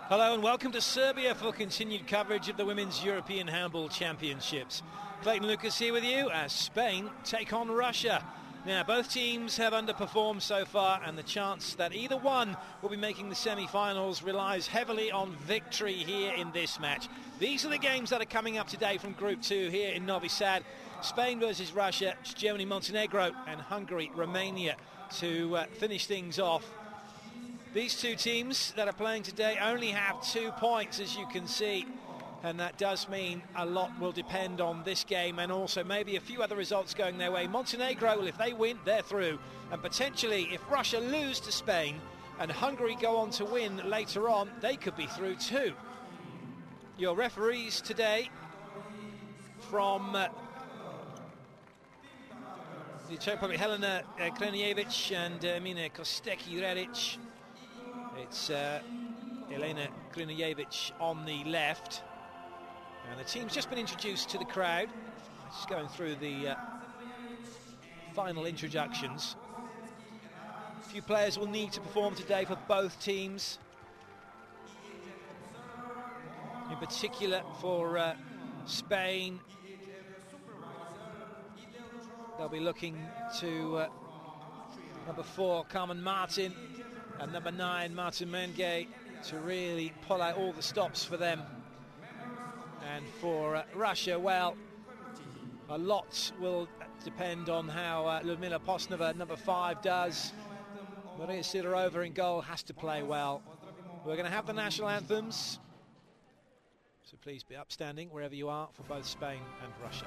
Hello and welcome to Serbia for continued coverage of the Women's European Handball Championships. Clayton Lucas here with you as Spain take on Russia. Now, both teams have underperformed so far, and the chance that either one will be making the semi-finals relies heavily on victory here in this match. These are the games that are coming up today from Group 2 here in Novi Sad. Spain versus Russia, Germany, Montenegro, and Hungary, Romania to finish things off. These two teams that are playing today only have 2 points, as you can see, and that does mean a lot will depend on this game and also maybe a few other results going their way. Montenegro, well, if they win, they're through, and potentially if Russia lose to Spain and Hungary go on to win later on, they could be through too. Your referees today from the Czech Republic, Helena Krnjevic and Mina Kostecki-Redic. It's Elena Krnjevic on the left, and the team's just been introduced to the crowd. Just going through the final introductions. A few players will need to perform today for both teams. In particular for Spain, they'll be looking to number 4, Carmen Martin, and number 9, Martin Menge, to really pull out all the stops for them. And for Russia, well, a lot will depend on how Ludmila Postnova, number 5, does. Maria Sidorova in goal has to play well. We're going to have the national anthems, so please be upstanding wherever you are for both Spain and Russia.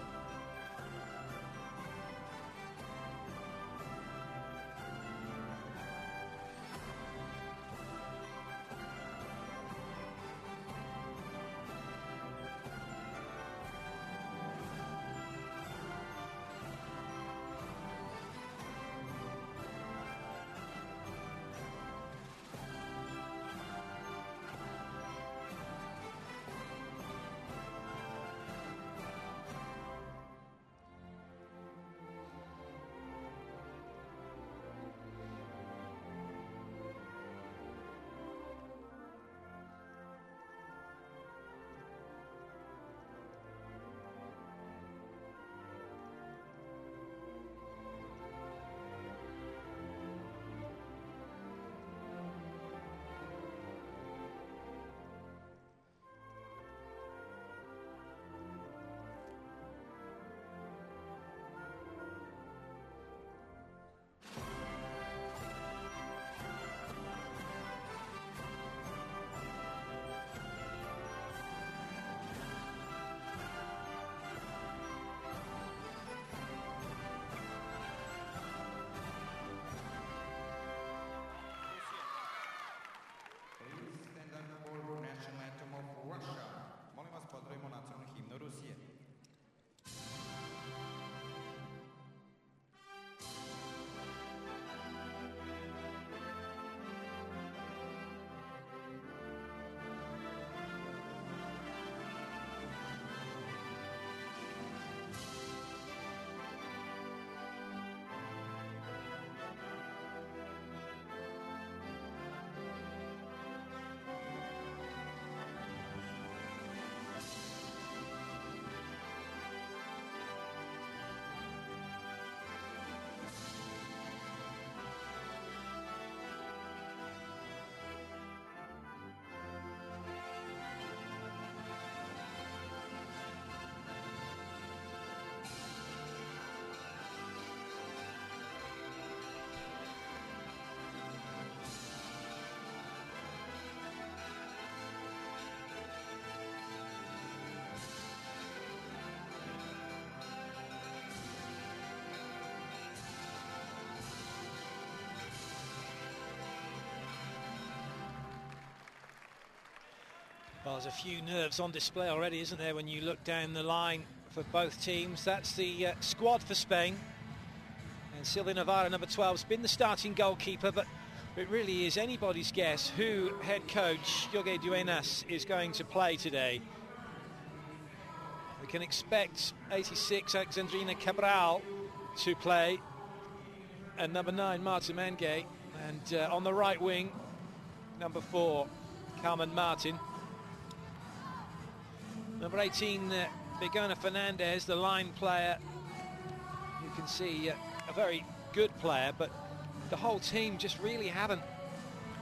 Well, there's a few nerves on display already, isn't there, when you look down the line for both teams. That's the squad for Spain. And Silvia Navarro, number 12, has been the starting goalkeeper, but it really is anybody's guess who head coach Jorge Duenas is going to play today. We can expect 86 Alexandrina Cabral to play, and number 9 Marta Menge, and on the right wing, number 4 Carmen Martin. Number 18, Begoña Fernandez, the line player. You can see a very good player, but the whole team just really haven't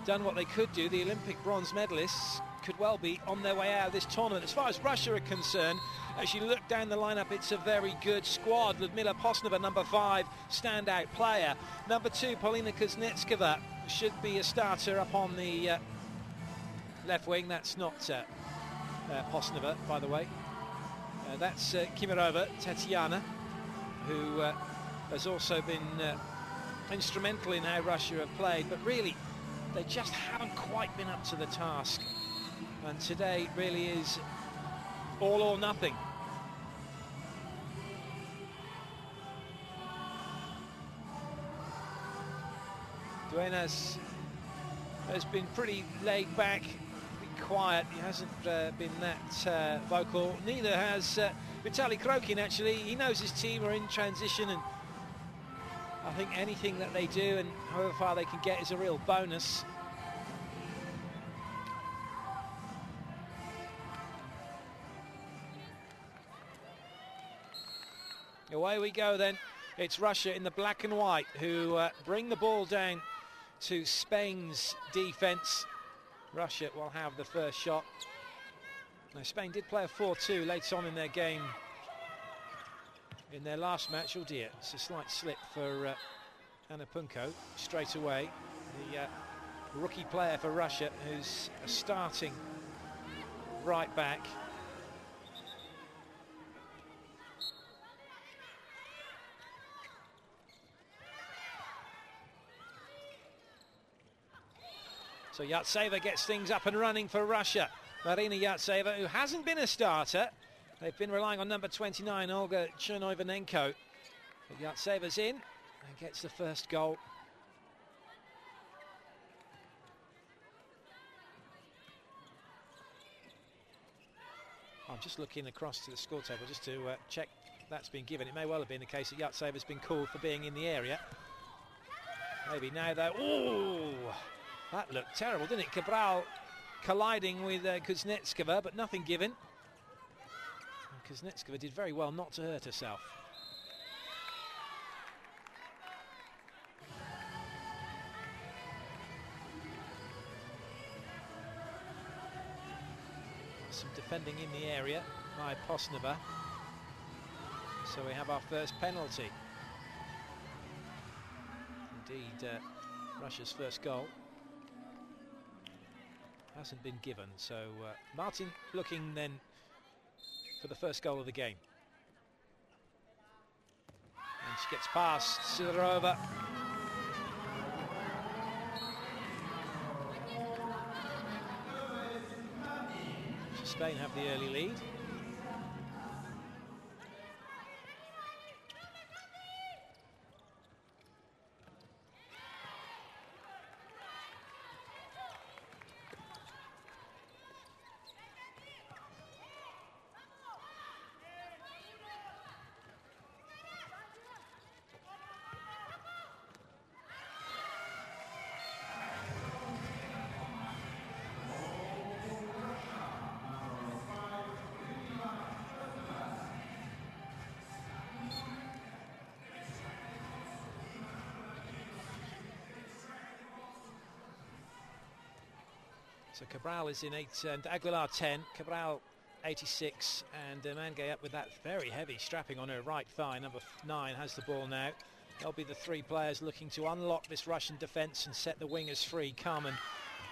done what they could do. The Olympic bronze medalists could well be on their way out of this tournament. As far as Russia are concerned, as you look down the lineup, it's a very good squad. Ludmila Posnova, number 5, standout player. Number 2, Polina Kuznetskova, should be a starter up on the left wing. That's not Posnova, by the way. That's Kimirova, Tatiana, who has also been instrumental in how Russia have played, but really they just haven't quite been up to the task, and today really is all or nothing. Duenas has been pretty laid back, pretty quiet. He hasn't been that vocal. Neither has Vitaly Krokin, actually. He knows his team are in transition, and I think anything that they do and however far they can get is a real bonus. Away we go then. It's Russia in the black and white who bring the ball down to Spain's defence. Russia will have the first shot. Now, Spain did play a 4-2 later on in their game in their last match. Oh dear, it's a slight slip for Ana Punko straight away. The rookie player for Russia, who's a starting right back. So Yartseva gets things up and running for Russia. Marina Yartseva, who hasn't been a starter. They've been relying on number 29, Olga Chernoivanenko. But Yartseva's in and gets the first goal. I'm just looking across to the score table just to check that's been given. It may well have been the case that Yartseva's been called for being in the area. Maybe now though. Ooh, that looked terrible, didn't it? Cabral colliding with Kuznetskova, but nothing given. And Kuznetskova did very well not to hurt herself. Some defending in the area by Posnova. So we have our first penalty. Indeed, Russia's first goal hasn't been given. So Martin looking then for the first goal of the game. And she gets past Sidorova. Spain have the early lead. So Cabral is in 8 and Aguilar 10, Cabral 86, and Mangay up with that very heavy strapping on her right thigh. Number 9 has the ball now. They'll be the three players looking to unlock this Russian defence and set the wingers free. Carmen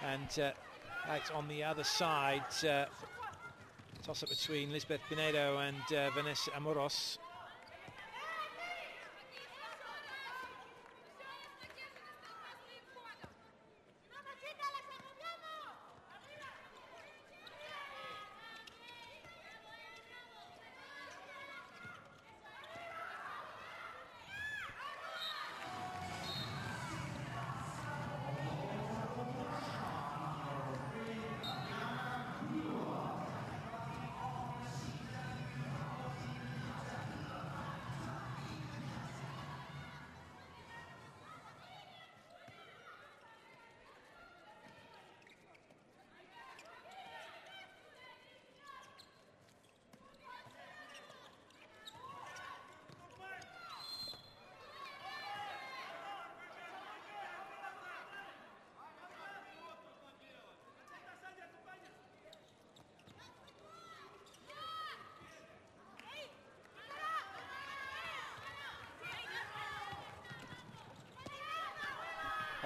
and out on the other side. Toss up between Lisbeth Pinedo and Vanessa Amoros.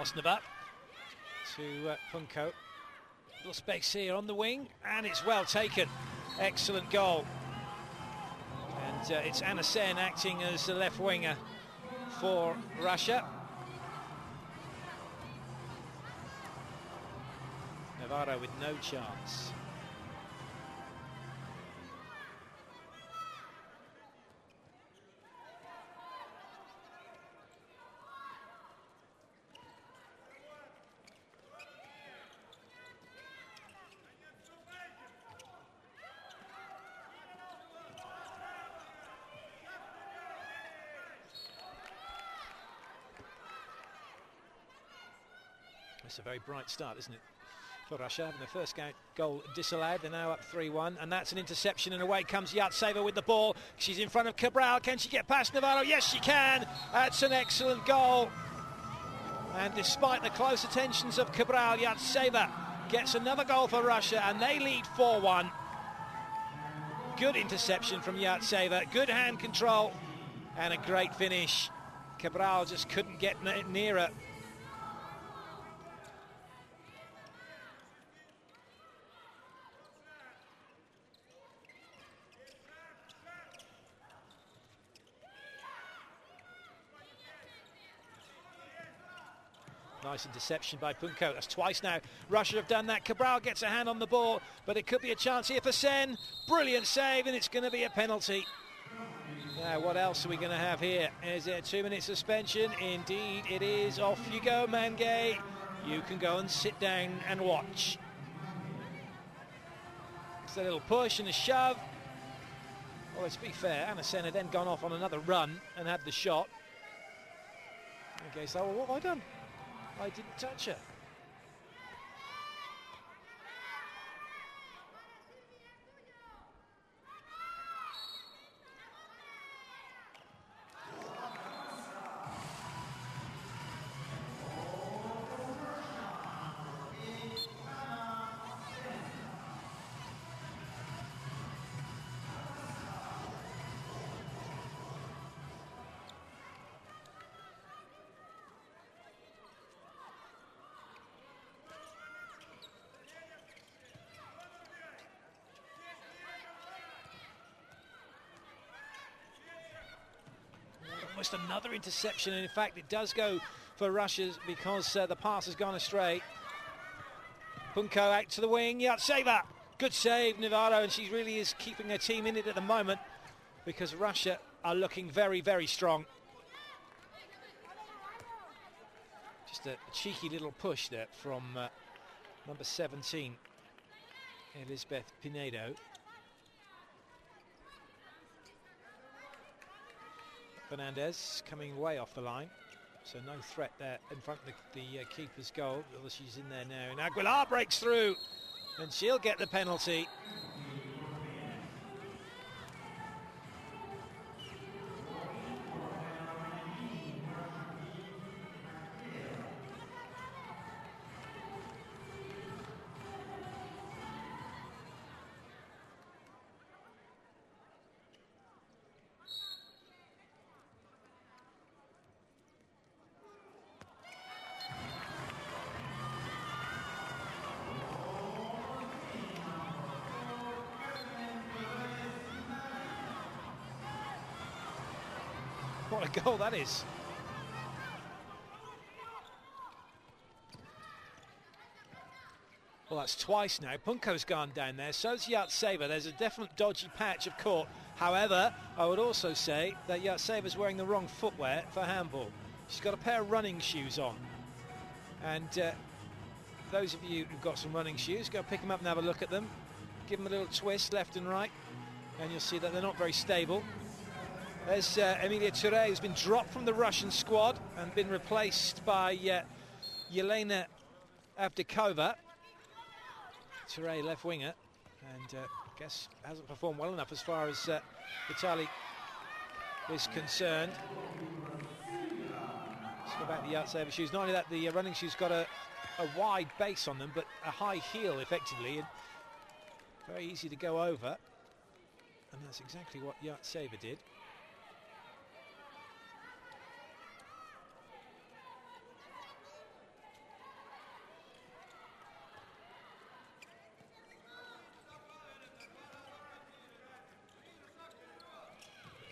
Osnova to Punko. Little space here on the wing, and it's well taken. Excellent goal. And it's Anna Sen acting as the left winger for Russia. Navarro with no chance. It's a very bright start, isn't it, for Russia, having the first goal disallowed. They're now up 3-1, and that's an interception, and away comes Yartseva with the ball. She's in front of Cabral. Can she get past Navarro? Yes, she can. That's an excellent goal. And despite the close attentions of Cabral, Yartseva gets another goal for Russia, and they lead 4-1. Good interception from Yartseva, good hand control, and a great finish. Cabral just couldn't get nearer. Nice interception by Punko. That's twice now. Russia have done that. Cabral gets a hand on the ball, but it could be a chance here for Sen. Brilliant save, and it's going to be a penalty. Now, what else are we going to have here? Is it a 2-minute suspension? Indeed, it is. Off you go, Mangay. You can go and sit down and watch. It's a little push and a shove. Well, let's be fair. Anna Sen had then gone off on another run and had the shot. Okay, so what have I done? I didn't touch her. Almost another interception, and in fact it does go for Russia because the pass has gone astray. Punko out to the wing, Yartseva, good save, Navarro, and she really is keeping her team in it at the moment because Russia are looking very, very strong. Just a cheeky little push there from number 17, Elizabeth Pinedo. Fernandez coming way off the line, so no threat there in front of the keeper's goal. Well, she's in there now, and Aguilar breaks through, and she'll get the penalty. What a goal that is. Well, that's twice now. Punko's gone down there, so's Yartseva. There's a definite dodgy patch of court. However, I would also say that Yartseva's wearing the wrong footwear for handball. She's got a pair of running shoes on. And those of you who've got some running shoes, go pick them up and have a look at them. Give them a little twist left and right, and you'll see that they're not very stable. There's Emilia Touré, who's been dropped from the Russian squad and been replaced by Yelena Avdikova. Touré, left winger, and I guess hasn't performed well enough as far as Italy is concerned. Let's go back to the Yartseva shoes. Not only that, the running shoes got a wide base on them, but a high heel effectively, and very easy to go over. And that's exactly what Yartseva did.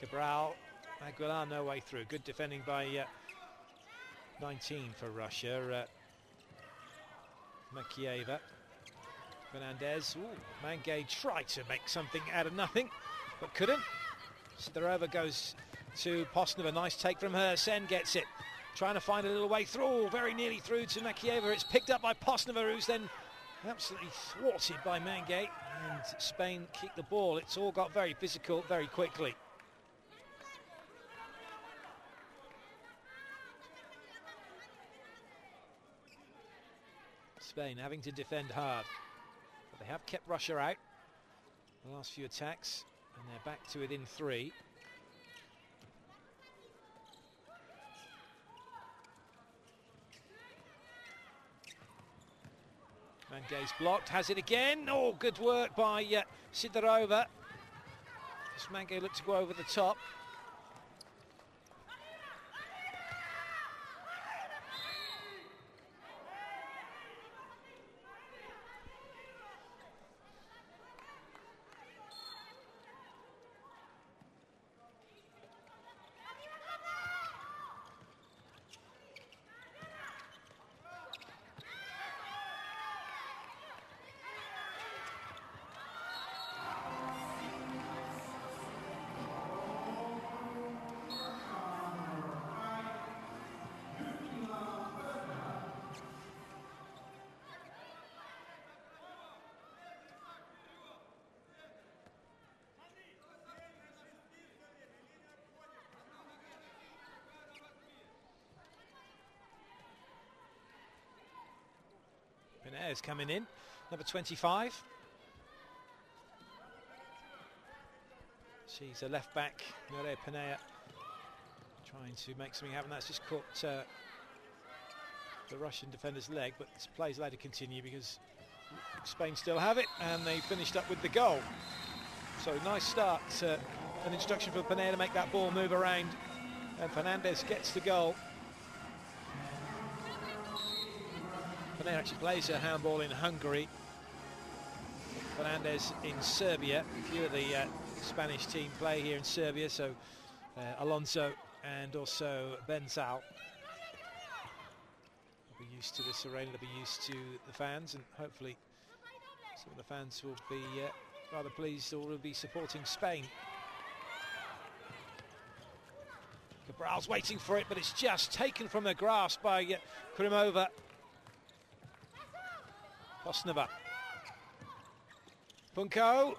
Cabral, Aguilar no way through. Good defending by 19 for Russia. Makieva. Fernandez. Ooh, Mangay tried to make something out of nothing, but couldn't. Sidorova goes to Postnova. Nice take from her. Sen gets it. Trying to find a little way through. Very nearly through to Makieva. It's picked up by Postnova, who's then absolutely thwarted by Mangay. And Spain kick the ball. It's all got very physical very quickly. Spain having to defend hard. But they have kept Russia out the last few attacks, and they're back to within 3. Mangay's blocked, has it again. Oh, good work by Sidorova. Just Mangay looked to go over the top. Pena's coming in, number 25. She's a left back, Nure Penea, trying to make something happen. That's just caught the Russian defender's leg, but this play's allowed to continue because Spain still have it, and they finished up with the goal. So nice start, an instruction for Penea to make that ball move around, and Fernandez gets the goal. Penea actually plays her handball in Hungary. Fernandez in Serbia. A few of the Spanish team play here in Serbia, so Alonso and also Benzal will be used to this arena, they'll be used to the fans, and hopefully some of the fans will be rather pleased or will be supporting Spain. Cabral's waiting for it, but it's just taken from her grasp by Krimova. Postnova. Punko.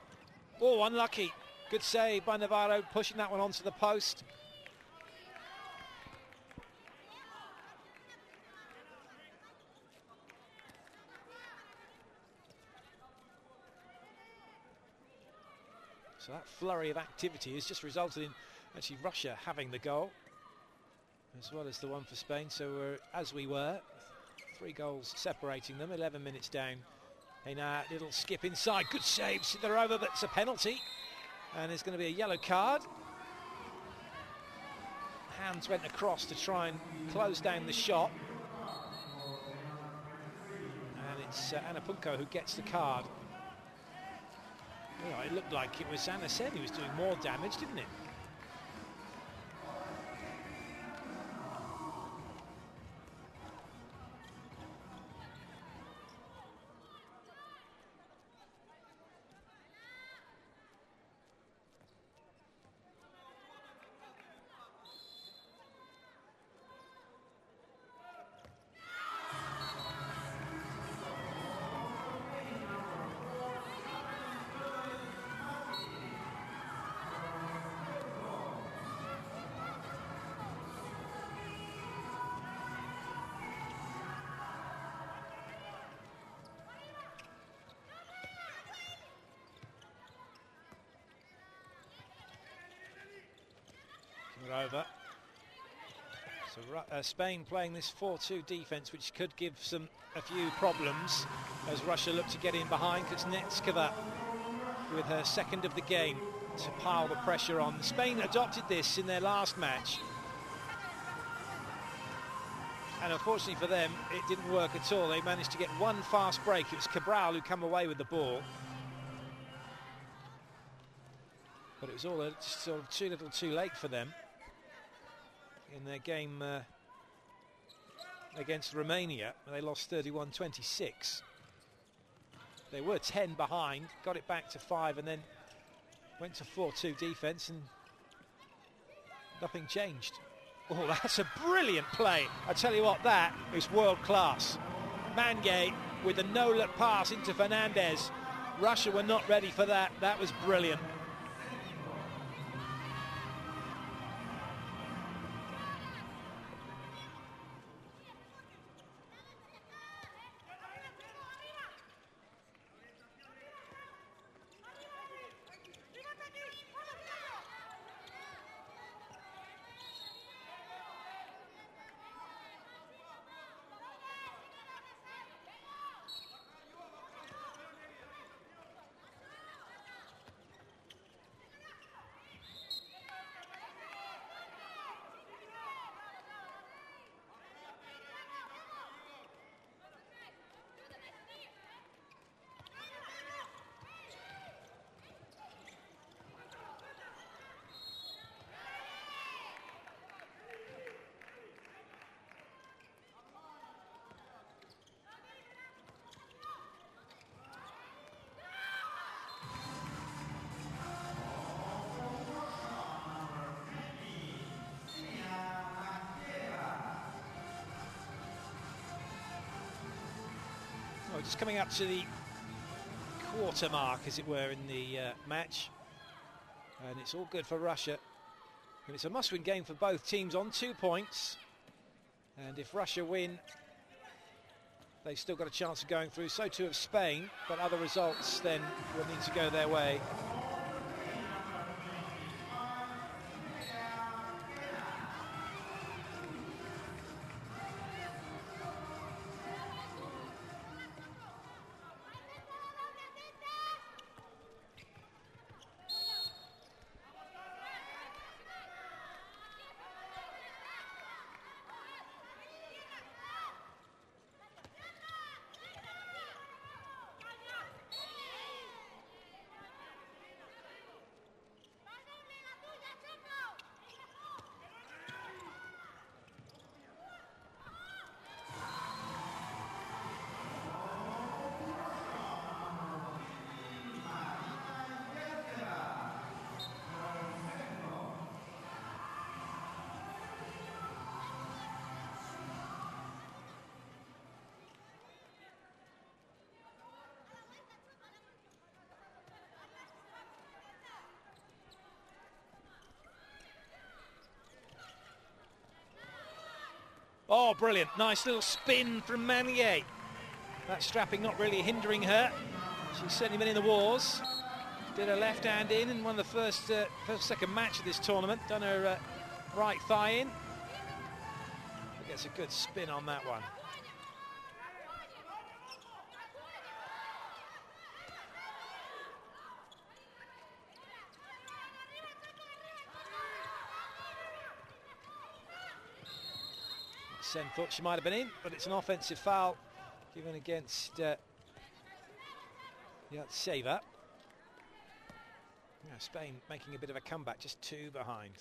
Oh, unlucky. Good save by Navarro, pushing that one onto the post. So that flurry of activity has just resulted in actually Russia having the goal, as well as the one for Spain. So as we were, 3 goals separating them, 11 minutes down. Heina, little skip inside, good save, Sidorova, but it's a penalty, and it's going to be a yellow card. Hands went across to try and close down the shot, and it's Anna Punko who gets the card. Well, it looked like it was Anna said he was doing more damage, didn't it? Over. So Spain playing this 4-2 defence, which could give a few problems as Russia look to get in behind. Kuznetsova with her second of the game to pile the pressure on. Spain adopted this in their last match, and unfortunately for them it didn't work at all. They managed to get one fast break. It was Cabral who came away with the ball. But it was all sort of too little too late for them in their game against Romania. They lost 31-26. They were 10 behind, got it back to 5 and then went to 4-2 defence and nothing changed. Oh, that's a brilliant play. I tell you what, that is world class. Mange with a no-look pass into Fernandez. Russia were not ready for that. That was brilliant. Well, just coming up to the quarter mark, as it were, in the match. And it's all good for Russia. And it's a must-win game for both teams on 2 points. And if Russia win, they've still got a chance of going through. So too have Spain, but other results then will need to go their way. Oh, brilliant. Nice little spin from Manier. That strapping not really hindering her. She's certainly been in the wars. Did her left hand in one of the second match of this tournament. Done her right thigh in. Gets a good spin on that one. Sen thought she might have been in, but it's an offensive foul given against Yatseva. Yeah, Spain making a bit of a comeback, just 2 behind.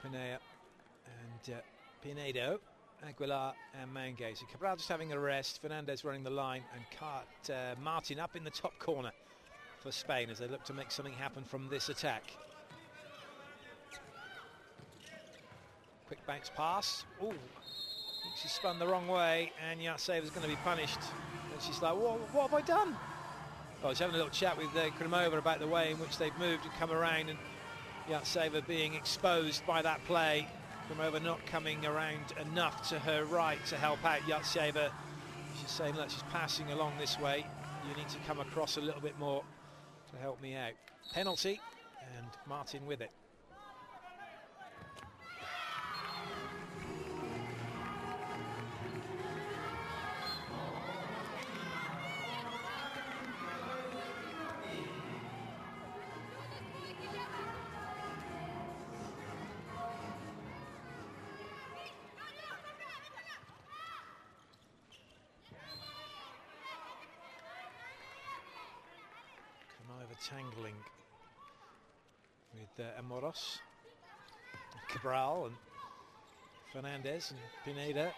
Penea and Pinedo, Aguilar and Mangay. So Cabral just having a rest, Fernandez running the line, and Martin up in the top corner for Spain as they look to make something happen from this attack. Quick Banks pass. Ooh, she spun the wrong way, and Yartseva's going to be punished. And she's like, what have I done? Oh, she's having a little chat with Klimova about the way in which they've moved and come around, and Yartseva being exposed by that play. Klimova not coming around enough to her right to help out Yartseva. She's saying, look, she's passing along this way. You need to come across a little bit more to help me out. Penalty, and Martin with it. Tangling with Amoros, Cabral and Fernandez and Pineda.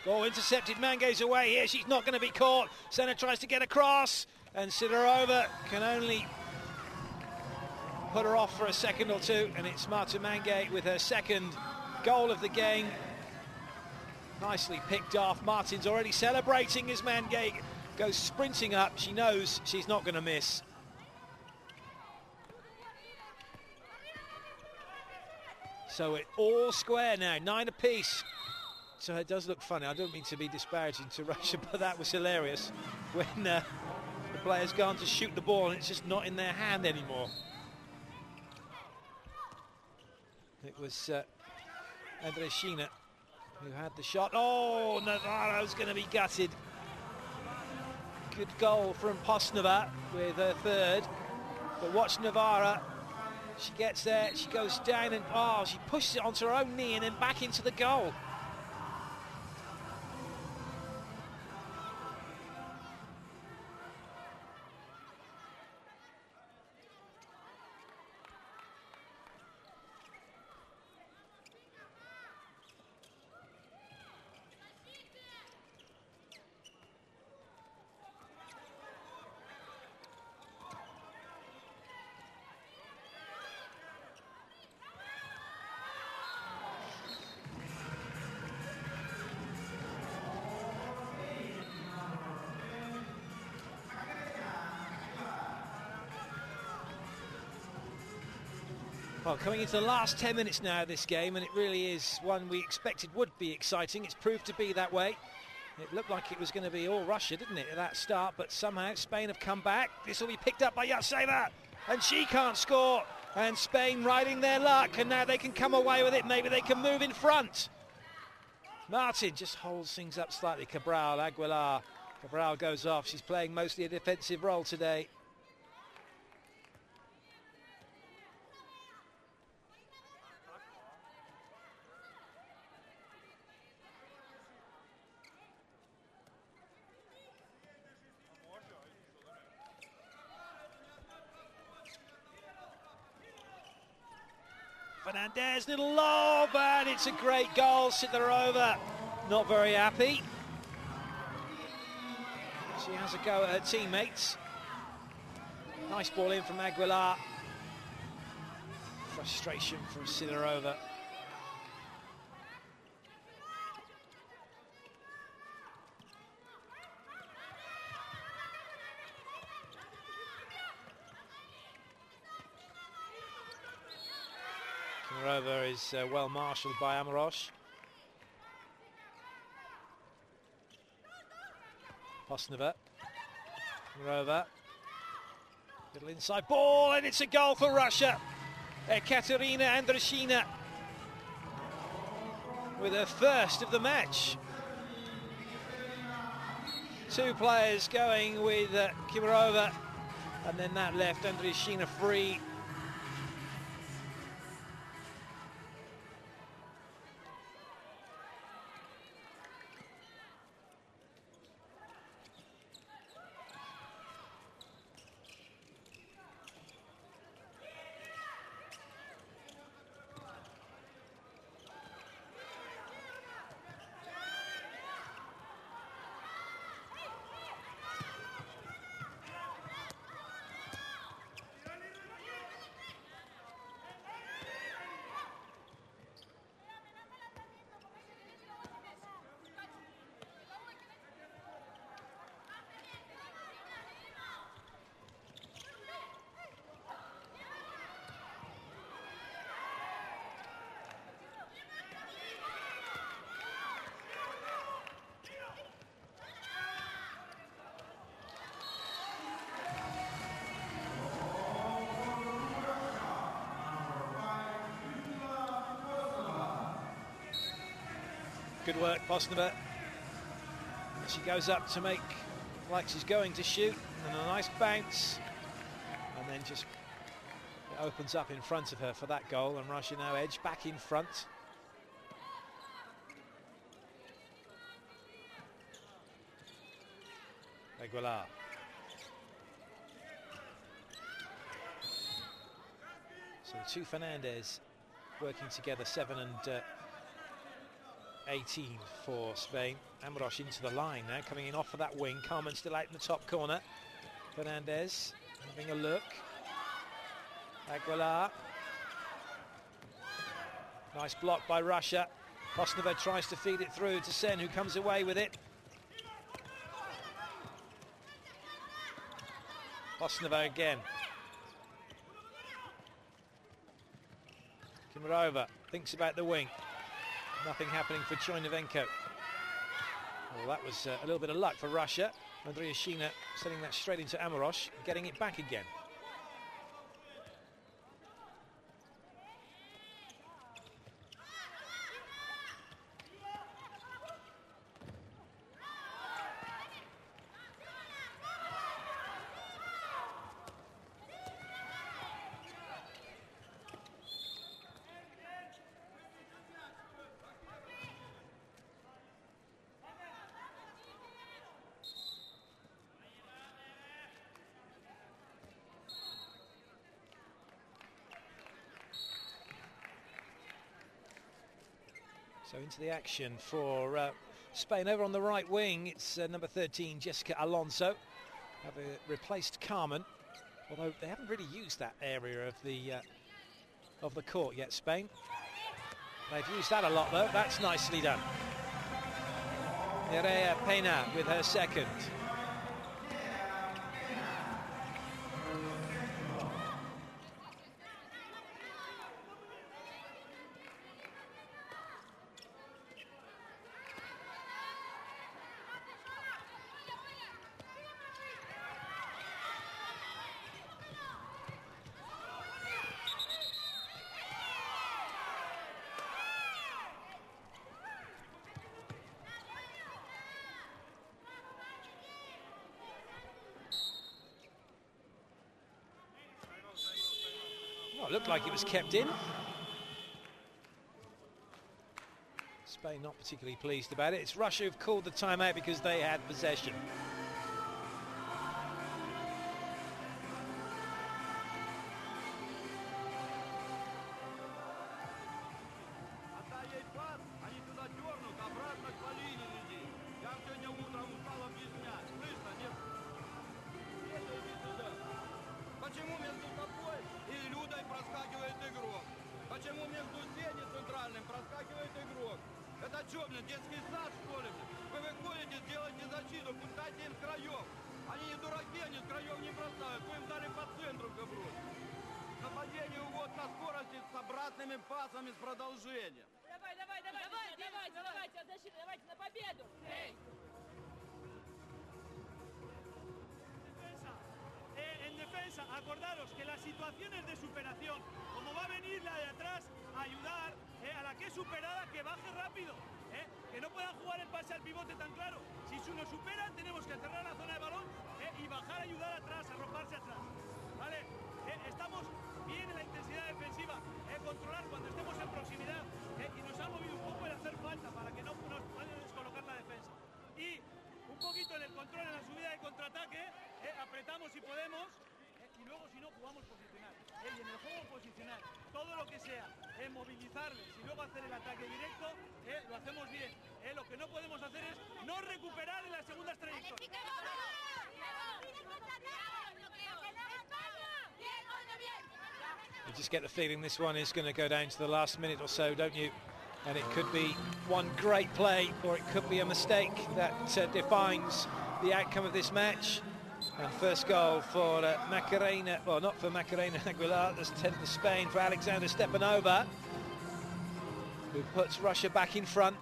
Oh, intercepted. Mangay's away here. She's not going to be caught. Senna tries to get across, and Sidorova can only put her off for a second or two, and it's Marta Mangay with her second goal of the game. Nicely picked off. Martin's already celebrating as Mangay goes sprinting up. She knows she's not going to miss. So it's all square now, 9 apiece. So it does look funny. I don't mean to be disparaging to Russia, but that was hilarious when the player's gone to shoot the ball and it's just not in their hand anymore. It was Andreshina who had the shot. Oh, Navarro's going to be gutted. Good goal from Postnova with her third. But watch Navarra. She gets there, she goes down, and she pushes it onto her own knee and then back into the goal. Well, coming into the last 10 minutes now of this game, and it really is one we expected would be exciting. It's proved to be that way. It looked like it was going to be all Russia, didn't it, at that start, but somehow Spain have come back. This will be picked up by Yartseva, and she can't score. And Spain riding their luck, and now they can come away with it. Maybe they can move in front. Martin just holds things up slightly. Cabral, Aguilar. Cabral goes off. She's playing mostly a defensive role today. Fernandez, little lob, and it's a great goal. Sidorova not very happy. She has a go at her teammates. Nice ball in from Aguilar. Frustration from Sidorova. Klimova is well marshalled by Amoros. Postnova. Klimova. Little inside ball, and it's a goal for Russia. Ekaterina Andreshina with her first of the match. Two players going with Klimova, and then that left Andreshina free. Good work, Bosnova. She goes up to make like she's going to shoot, and a nice bounce, and then just it opens up in front of her for that goal, and Russia now edge back in front. Aguilar. So the two Fernandez working together, 7 and 18 for Spain. Amoros into the line now, coming in off of that wing. Carmen still out in the top corner. Fernandez having a look. Aguilar. Nice block by Russia. Bosnova tries to feed it through to Sen, who comes away with it. Bosnova again. Kimarova thinks about the wing. Nothing happening for Chojnevenko. Well, that was a little bit of luck for Russia. Andriashina sending that straight into Amoros, getting it back again. So into the action for Spain. Over on the right wing, it's number 13, Jessica Alonso. Have replaced Carmen, although they haven't really used that area of the court yet, Spain. They've used that a lot, though. That's nicely done. Nerea Pena with her second. Well, it looked like it was kept in. Spain not particularly pleased about it. It's Russia who've called the timeout because they had possession. Acordaros que las situaciones de superación, como va a venir la de atrás a ayudar a la que es superada, que baje rápido, que no puedan jugar el pase al pivote tan claro. Si se nos superan, tenemos que cerrar la zona de balón y bajar a ayudar atrás, arroparse atrás. ¿Vale? Estamos bien en la intensidad defensiva, controlar cuando estemos en proximidad y nos ha movido un poco el hacer falta para que no nos puedan descolocar la defensa. Y un poquito en el control en la subida de contraataque, apretamos si podemos. Y luego si no jugamos posicional, y en el juego posicional, todo lo que sea, movilizarles y luego hacer el ataque directo, lo hacemos bien. Lo que no podemos hacer es no recuperar en las segundas trayectorias. You just get the feeling this one is going to go down to the last minute or so, don't you? And it could be one great play, or it could be a mistake that defines the outcome of this match. And first goal for Macarena, well, not for Macarena Aguilar, that's 10th for Spain, for Alexandra Stepanova, who puts Russia back in front.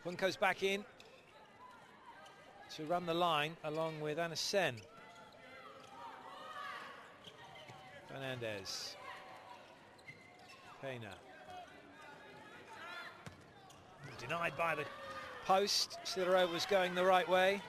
Funko's back in to run the line along with Anna Sen. Fernandez. Pena. Denied by the post. Sidorova was going the right way.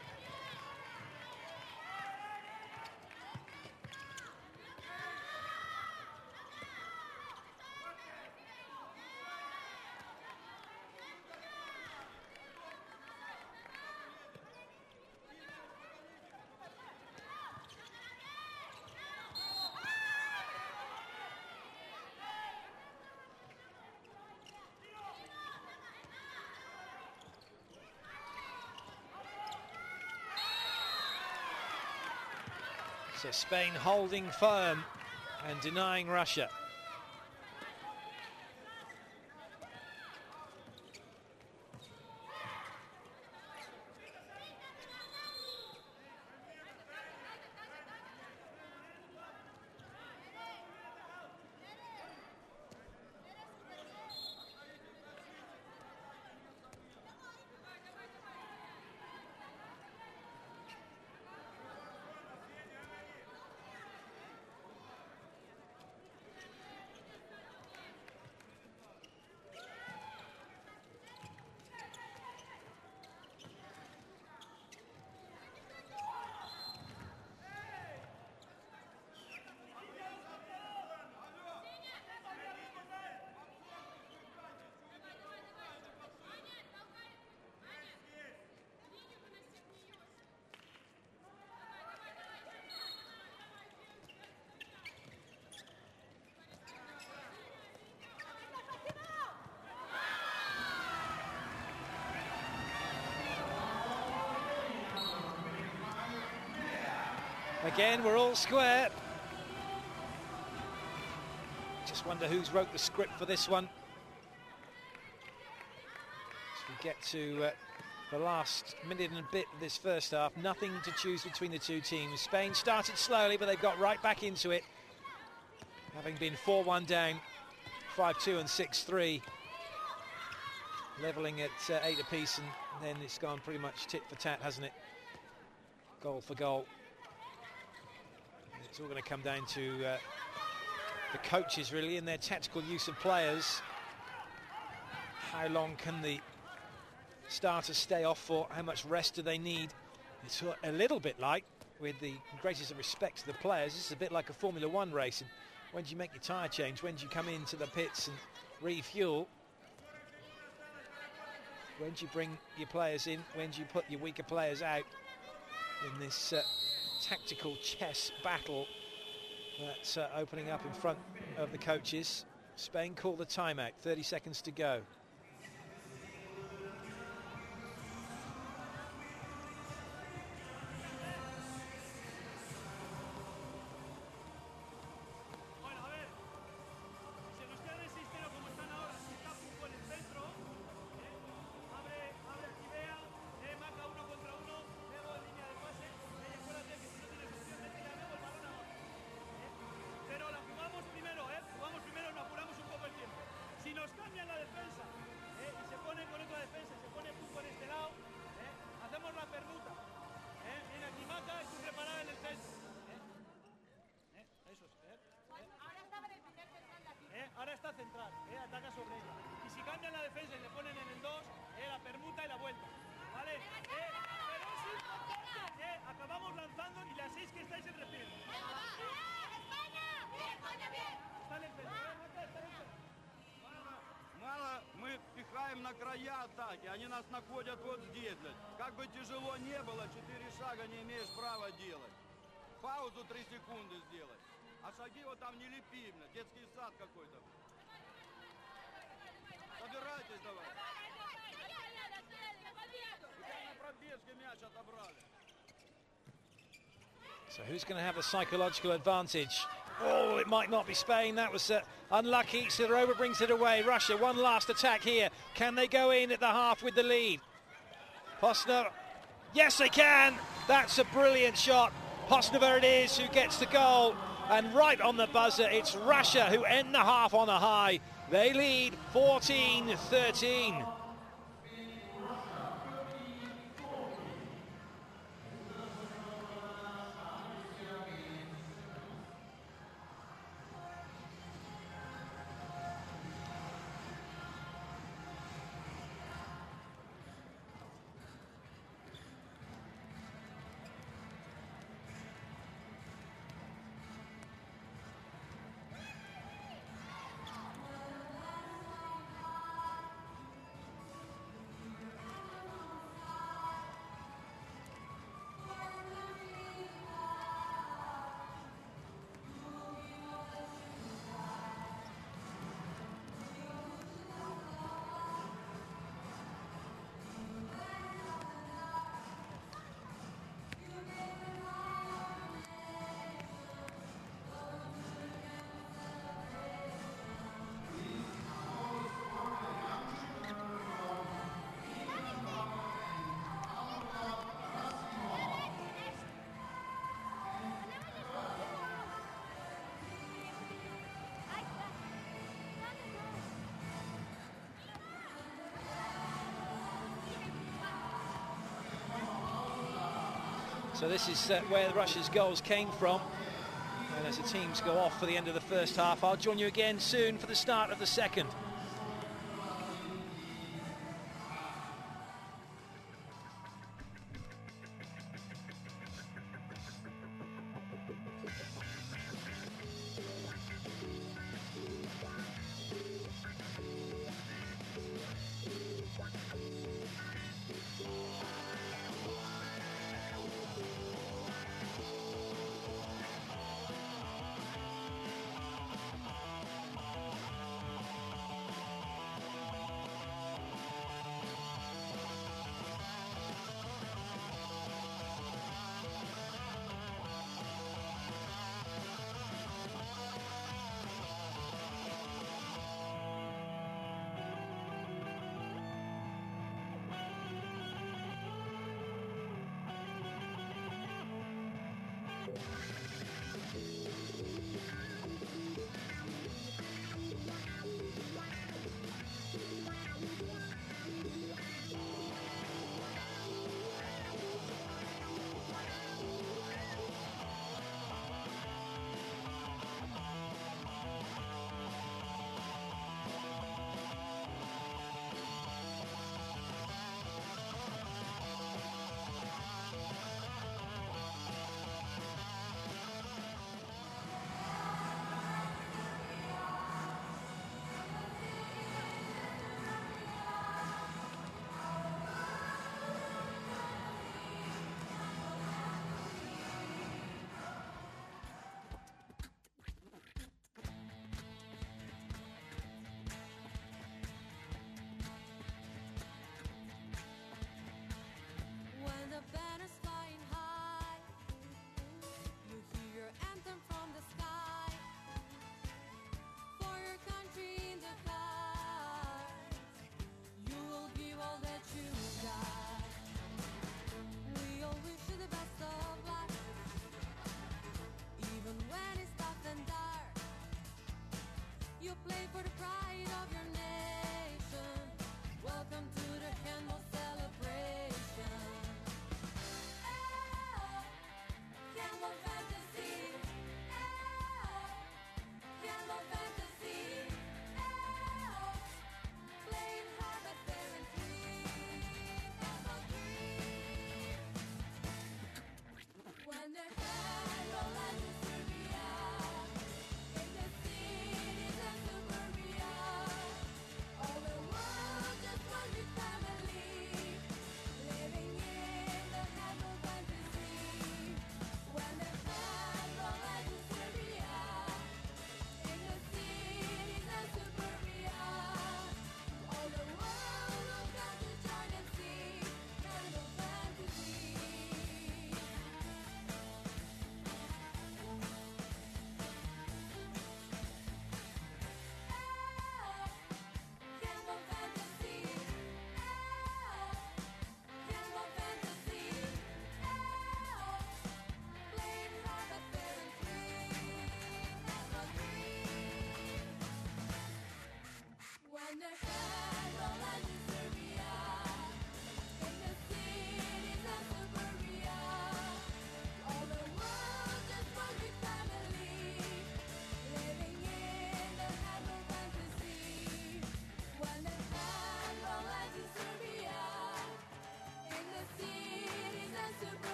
So Spain holding firm and denying Russia. Again, we're all square. Just wonder who's wrote the script for this one. As we get to the last minute and a bit of this first half, nothing to choose between the two teams. Spain started slowly, but they've got right back into it, having been 4-1 down, 5-2 and 6-3, levelling at 8 apiece, and then it's gone pretty much tit for tat, hasn't it? Goal for goal. It's all going to come down to the coaches, really, and their tactical use of players. How long can the starters stay off for? How much rest do they need? It's a little bit like, with the greatest of respect to the players, this is a bit like a Formula One race. And when do you make your tyre change? When do you come into the pits and refuel? When do you bring your players in? When do you put your weaker players out in this tactical chess battle that's opening up in front of the coaches? Spain call the timeout, 30 seconds to go. Ahora está central, ataca sobre ella. Y si cambian la defensa y le ponen en el 2, la permuta y la vuelta. ¿Vale? Pero es importante, acabamos lanzando y las 6 que estáis en repliegue. ¡España! ¡España bien! Está en el centro, está en el centro. Мало мы пихаем на края атаки, они нас находят вот здесь, блядь. Как бы тяжело не было, 4 шага не имеешь права делать. Паузу 3 секунды сделать. А шаги вот там не лепи, блядь, детский сад какой-то. Собирайтесь давай. На пробежке мяч отобрали. So who's going to have a psychological advantage? Oh, it might not be Spain. That was unlucky. Sidorova brings it away. Russia, one last attack here. Can they go in at the half with the lead? Posner. Yes, they can. That's a brilliant shot. Posnova it is who gets the goal. And right on the buzzer, it's Russia who end the half on a high. They lead 14-13. So this is where Russia's goals came from. And as the teams go off for the end of the first half, I'll join you again soon for the start of the second.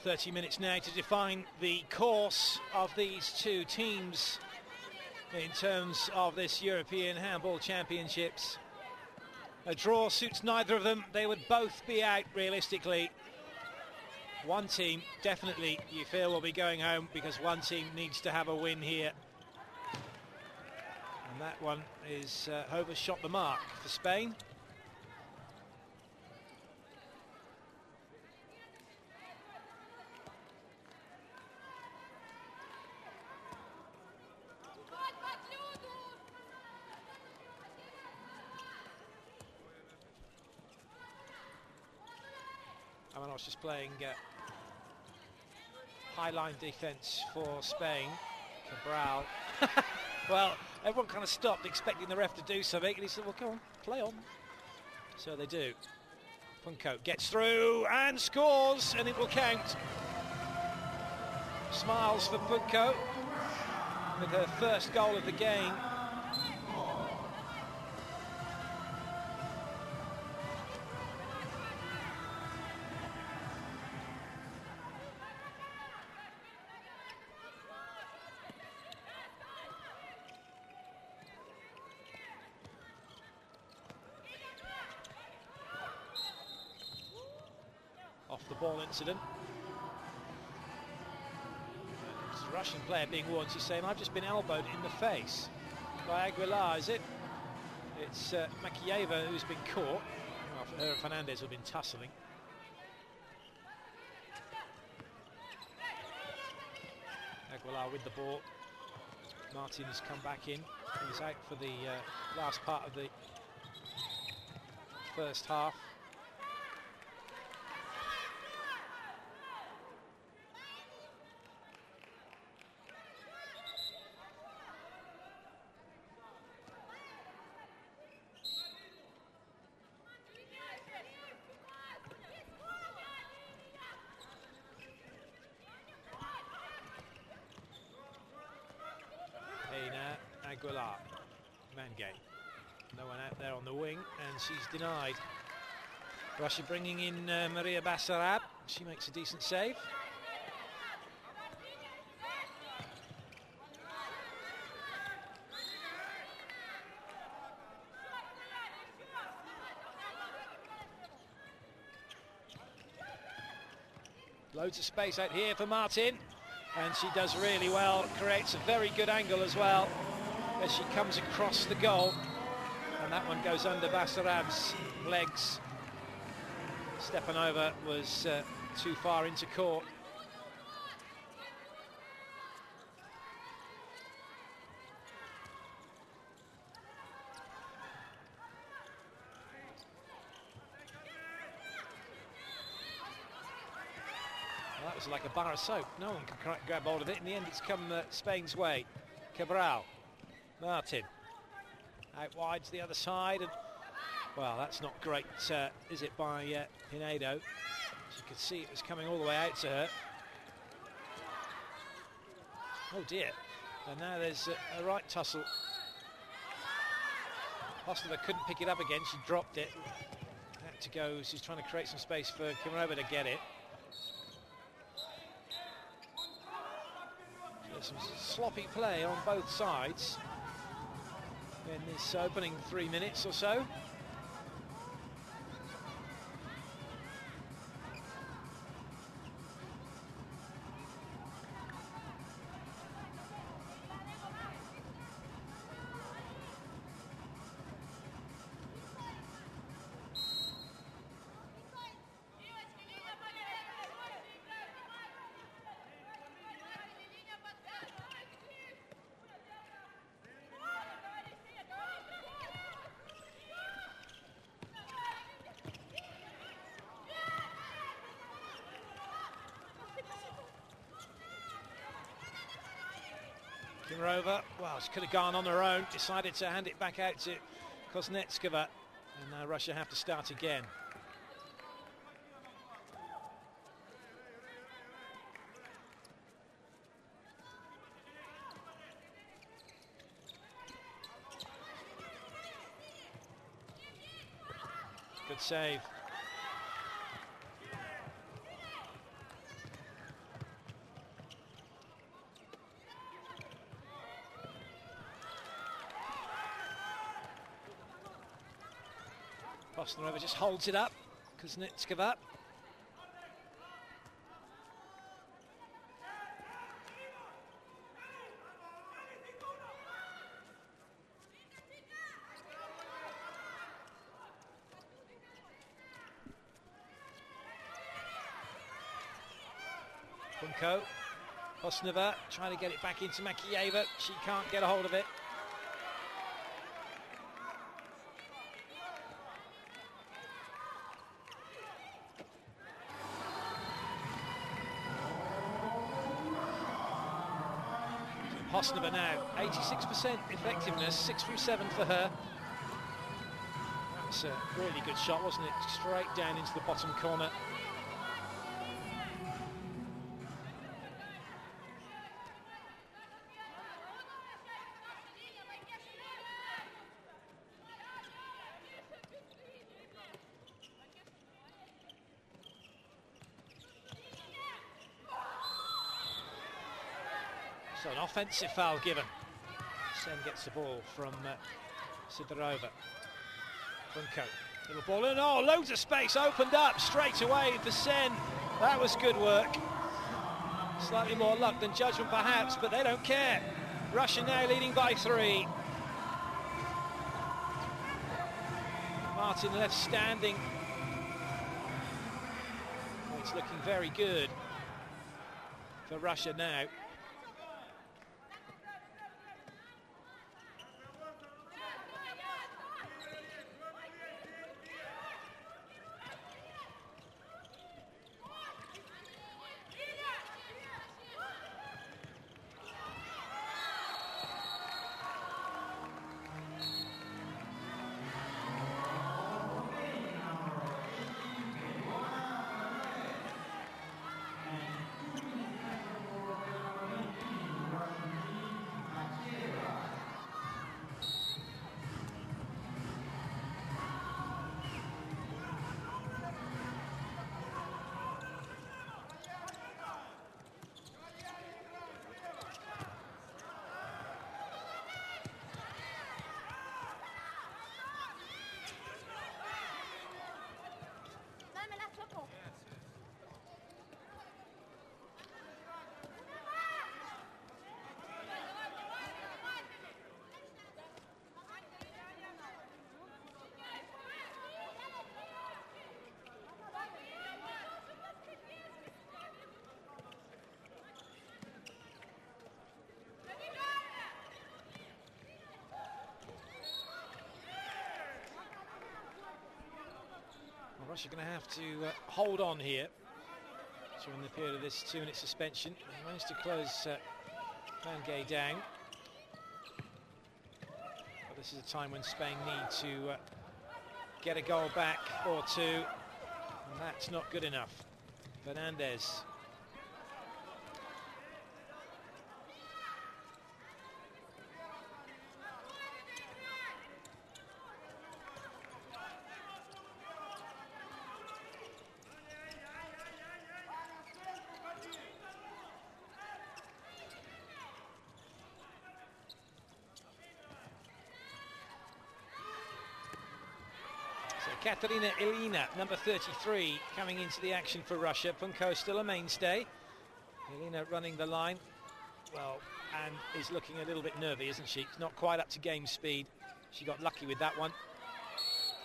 30 minutes now to define the course of these two teams in terms of this European Handball Championships. A draw suits neither of them. They would both be out realistically. One team definitely you feel will be going home because one team needs to have a win here. And that one is overshot the mark for Spain. Amanos just playing high line defence for Spain. Cabral. Well, everyone kind of stopped expecting the ref to do something, and he said, well, come on, play on. So they do. Punko gets through and scores, and it will count. Smiles for Punko with her first goal of the game. Off the ball incident. It's a Russian player being warned. She's saying, I've just been elbowed in the face by Aguilar, is it? It's Makieva who's been caught. Well, her and Fernandez have been tussling. Aguilar with the ball. Martin has come back in. He's out for the last part of the first half. Aguilar, Mangay, no one out there on the wing, and she's denied. Russia bringing in Maria Basarab. She makes a decent save. Loads of space out here for Martin, and she does really well, creates a very good angle as well as she comes across the goal, and that one goes under Basarab's legs. Stepanova was too far into court. Well, that was like a bar of soap. No one can grab hold of it. In the end, it's come Spain's way. Cabral. Martin out wide to the other side, and well, that's not great, is it, by Pinedo? As you could see, it was coming all the way out to her. Oh dear, and now there's a right tussle. Hostova couldn't pick it up again, she dropped it. Had to go, she's trying to create some space for Kimarova to get it. There's some sloppy play on both sides in this opening 3 minutes or so. Kimarova, well, she could have gone on her own, decided to hand it back out to Kuznetsova, and now Russia have to start again. Good save. Posnerova just holds it up. Kuznetskova. Punko. Posnova trying to get it back into Makieva. She can't get a hold of it. Posnova now, 86% effectiveness, 6 from 7 for her. That's a really good shot, wasn't it? Straight down into the bottom corner. So an offensive foul given. Sen gets the ball from Sidorova. Punko, little ball in, oh, loads of space opened up straight away for Sen. That was good work. Slightly more luck than judgment perhaps, but they don't care. Russia now leading by 3. Martin left standing. Oh, it's looking very good for Russia now. Russia going to have to hold on here during the period of this 2-minute suspension. They managed to close Van Gay down. But this is a time when Spain need to get a goal back or two, and that's not good enough. Fernandez. Katerina Ilina, number 33, coming into the action for Russia. Punko still a mainstay. Ilina running the line, well, and is looking a little bit nervy, isn't she? Not quite up to game speed. She got lucky with that one.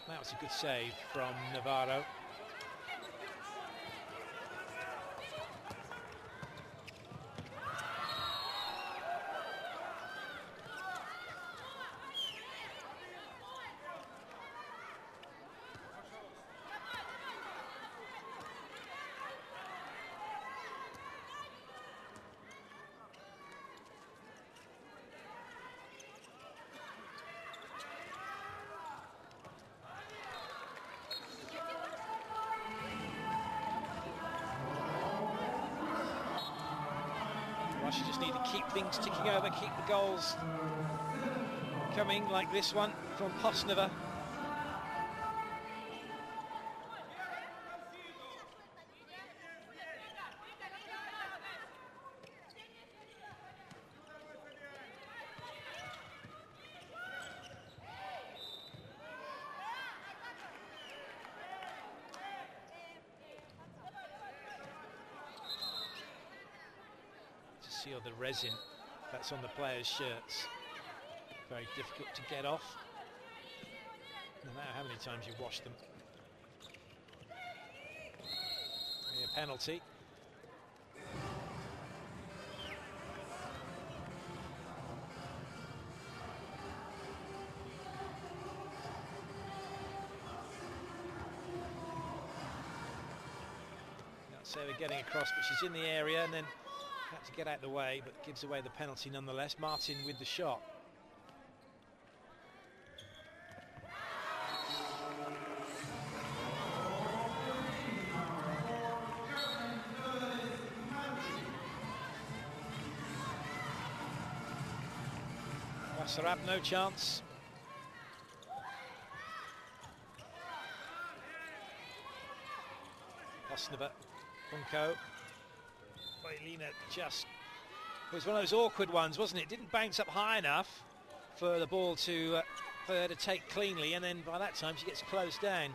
That was a good save from Navarro. Russia just need to keep things ticking over, keep the goals coming like this one from Posnova. see all the resin that's on the players' shirts. Very difficult to get off, no matter how many times you wash them. A penalty. Sarah getting across, but she's in the area and then had to get out of the way, but gives away the penalty nonetheless. Martin with the shot. Basarab, no chance. Osnova, Punko. Elina just was one of those awkward ones, wasn't it? Didn't bounce up high enough for the ball to for her to take cleanly, and then by that time she gets closed down.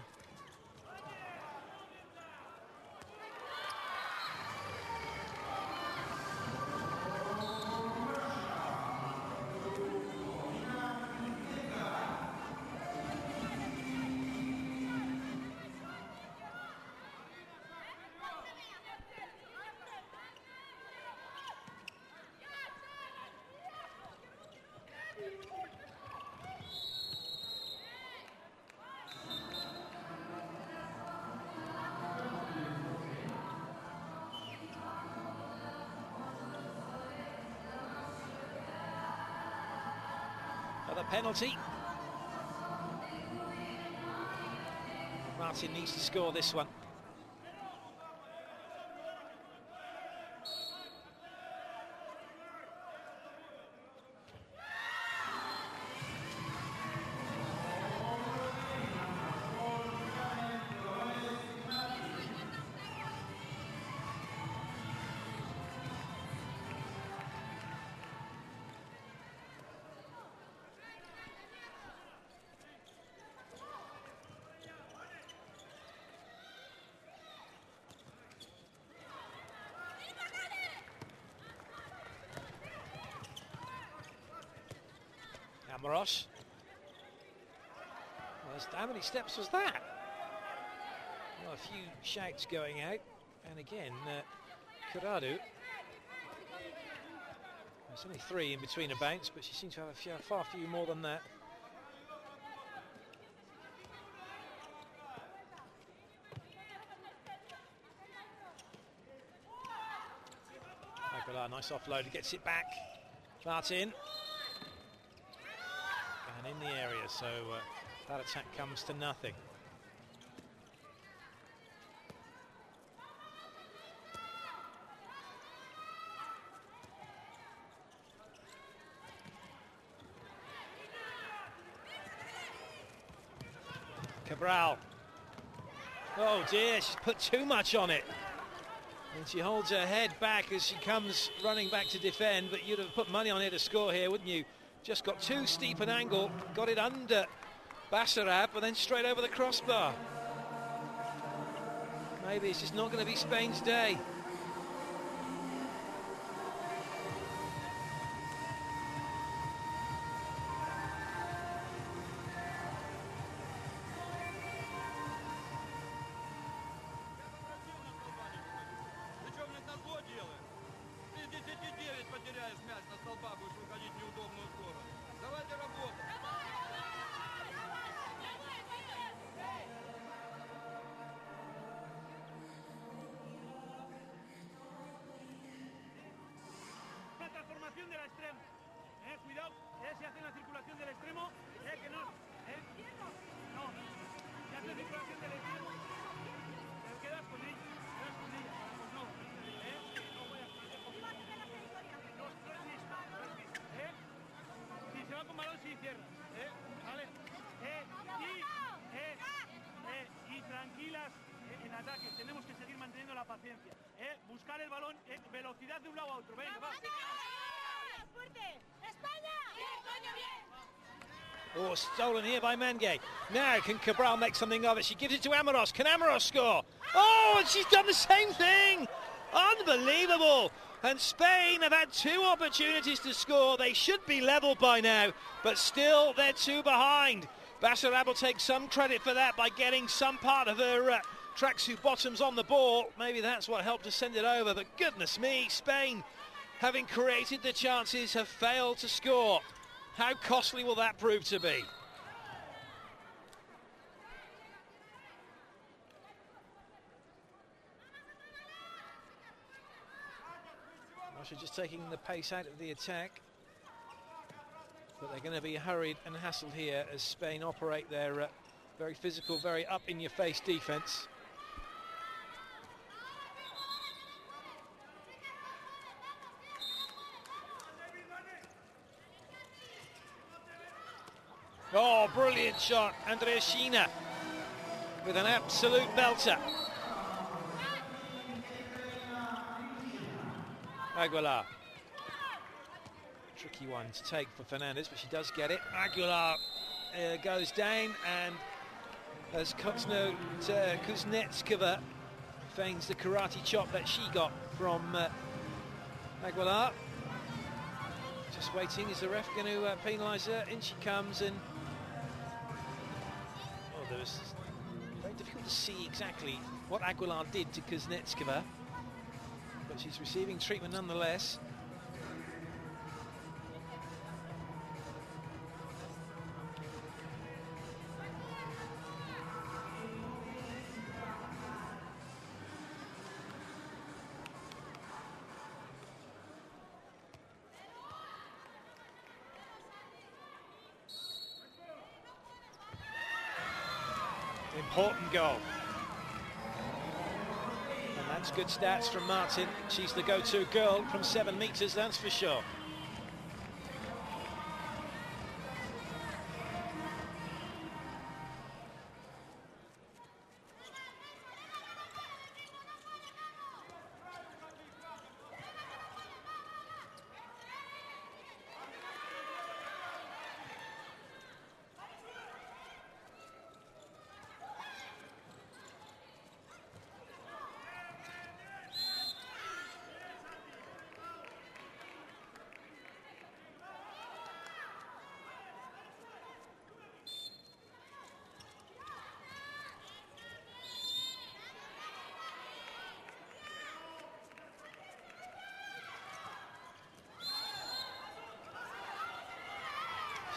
Another penalty. Martin needs to score this one. Amaros. Well, how many steps was that? Well, a few shouts going out, and again, Corrado. There's only 3 in between a bounce, but she seems to have far few more than that. Aguilar, nice offload, gets it back. Martin. And in the area, so that attack comes to nothing. Cabral. Oh dear, she's put too much on it. And she holds her head back as she comes running back to defend, but you'd have put money on her to score here, wouldn't you? Just got too steep an angle, got it under Basarab, and then straight over the crossbar. Maybe it's just not going to be Spain's day. Circulación del extremo. Cuidado, si hace la circulación del extremo, que no. No, si hace circulación del extremo, te quedas con ella. Pues no. No voy a hacer. No es listo. Si se va con balón, sí cierra. ¿Vale? Y tranquilas en ataque. Tenemos que seguir manteniendo la paciencia. Buscar el balón, velocidad de un lado a otro. Venga, va. Oh, stolen here by Menge. Now can Cabral make something of it? She gives it to Amaros. Can Amaros score? Oh, and she's done the same thing! Unbelievable! And Spain have had 2 opportunities to score. They should be level by now, but still they're 2 behind. Basarab will take some credit for that by getting some part of her tracksuit bottoms on the ball. Maybe that's what helped to send it over, but goodness me, Spain, having created the chances, have failed to score. How costly will that prove to be? Russia just taking the pace out of the attack, but they're going to be hurried and hassled here as Spain operate their very physical, very up-in-your-face defence. Oh, brilliant shot, Andrea Scina with an absolute belter. Aguilar. Tricky one to take for Fernandez, but she does get it. Aguilar goes down, and as Kuznetskova feigns the karate chop that she got from Aguilar. Just waiting, is the ref going to penalise her? In she comes, and there was very difficult to see exactly what Aguilar did to Kuznetskova, but she's receiving treatment nonetheless. Important goal. And that's good stats from Martin. She's the go-to girl from 7 metres, that's for sure.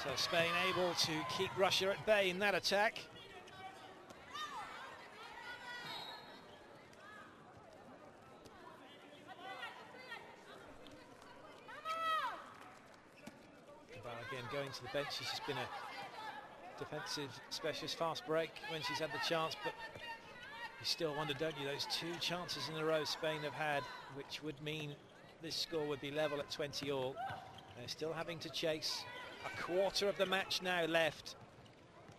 So Spain able to keep Russia at bay in that attack. Cabal again going to the bench. She's just been a defensive specialist, fast break when she's had the chance, but you still wonder, don't you, those 2 chances in a row Spain have had, which would mean this score would be level at 20 all. They're still having to chase. A quarter of the match now left.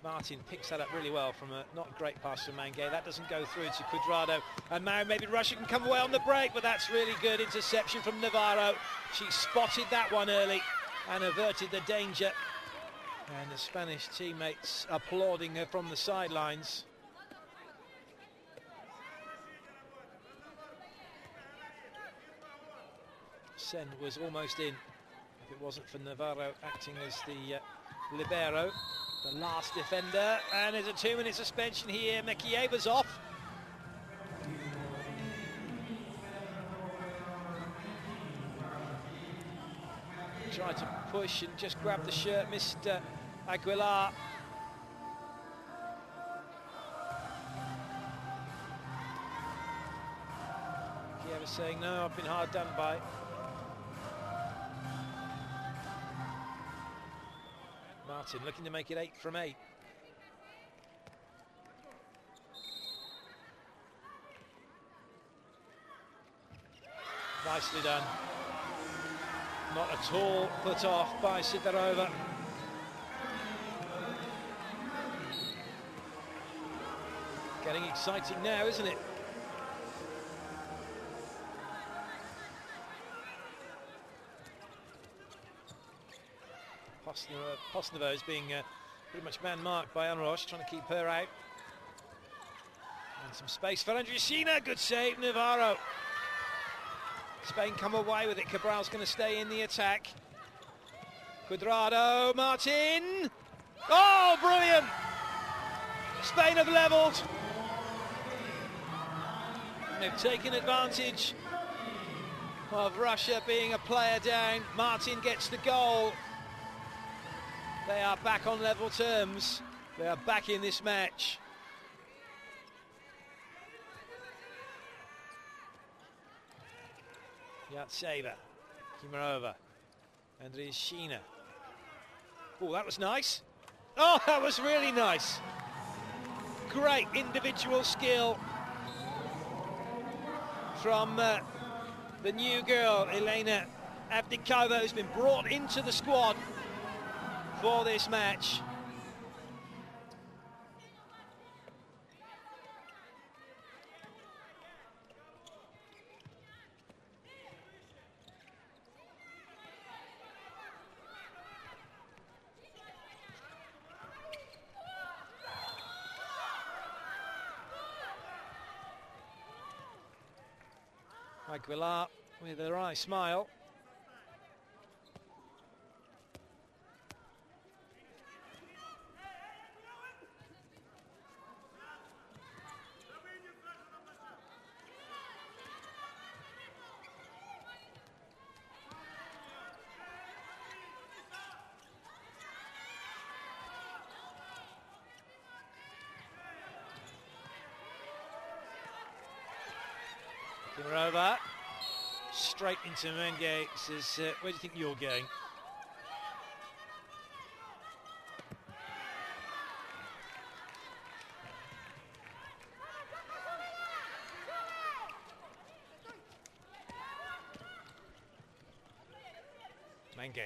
Martin picks that up really well from a not great pass from Mangay. That doesn't go through to Cuadrado, and now maybe Russia can come away on the break, but that's really good interception from Navarro. She spotted that one early and averted the danger, and the Spanish teammates applauding her from the sidelines. Sen was almost in. If it wasn't for Navarro acting as the libero, the last defender, and there's a 2-minute suspension here. Mekieva's off. Tried to push and just grab the shirt, missed Aguilar. Mekieva's saying, no, I've been hard done by. Martin looking to make it 8 from 8. Nicely done. Not at all put off by Sidorova. Getting exciting now, isn't it? Posnova is being pretty much man-marked by Anroche, trying to keep her out. And some space for Andrea Scina. Good save, Navarro. Spain come away with it. Cabral's going to stay in the attack. Cuadrado, Martin. Oh, brilliant! Spain have levelled. They've taken advantage of Russia being a player down. Martin gets the goal. They are back on level terms. They are back in this match. Yatseva, Kimarova, Andriishina. Oh, that was nice. Oh, that was really nice. Great individual skill from the new girl, Elena Avdikova, who's been brought into the squad for this match. Aguilar with a wry smile. Kimarova, straight into Menge, says, where do you think you're going? Menge.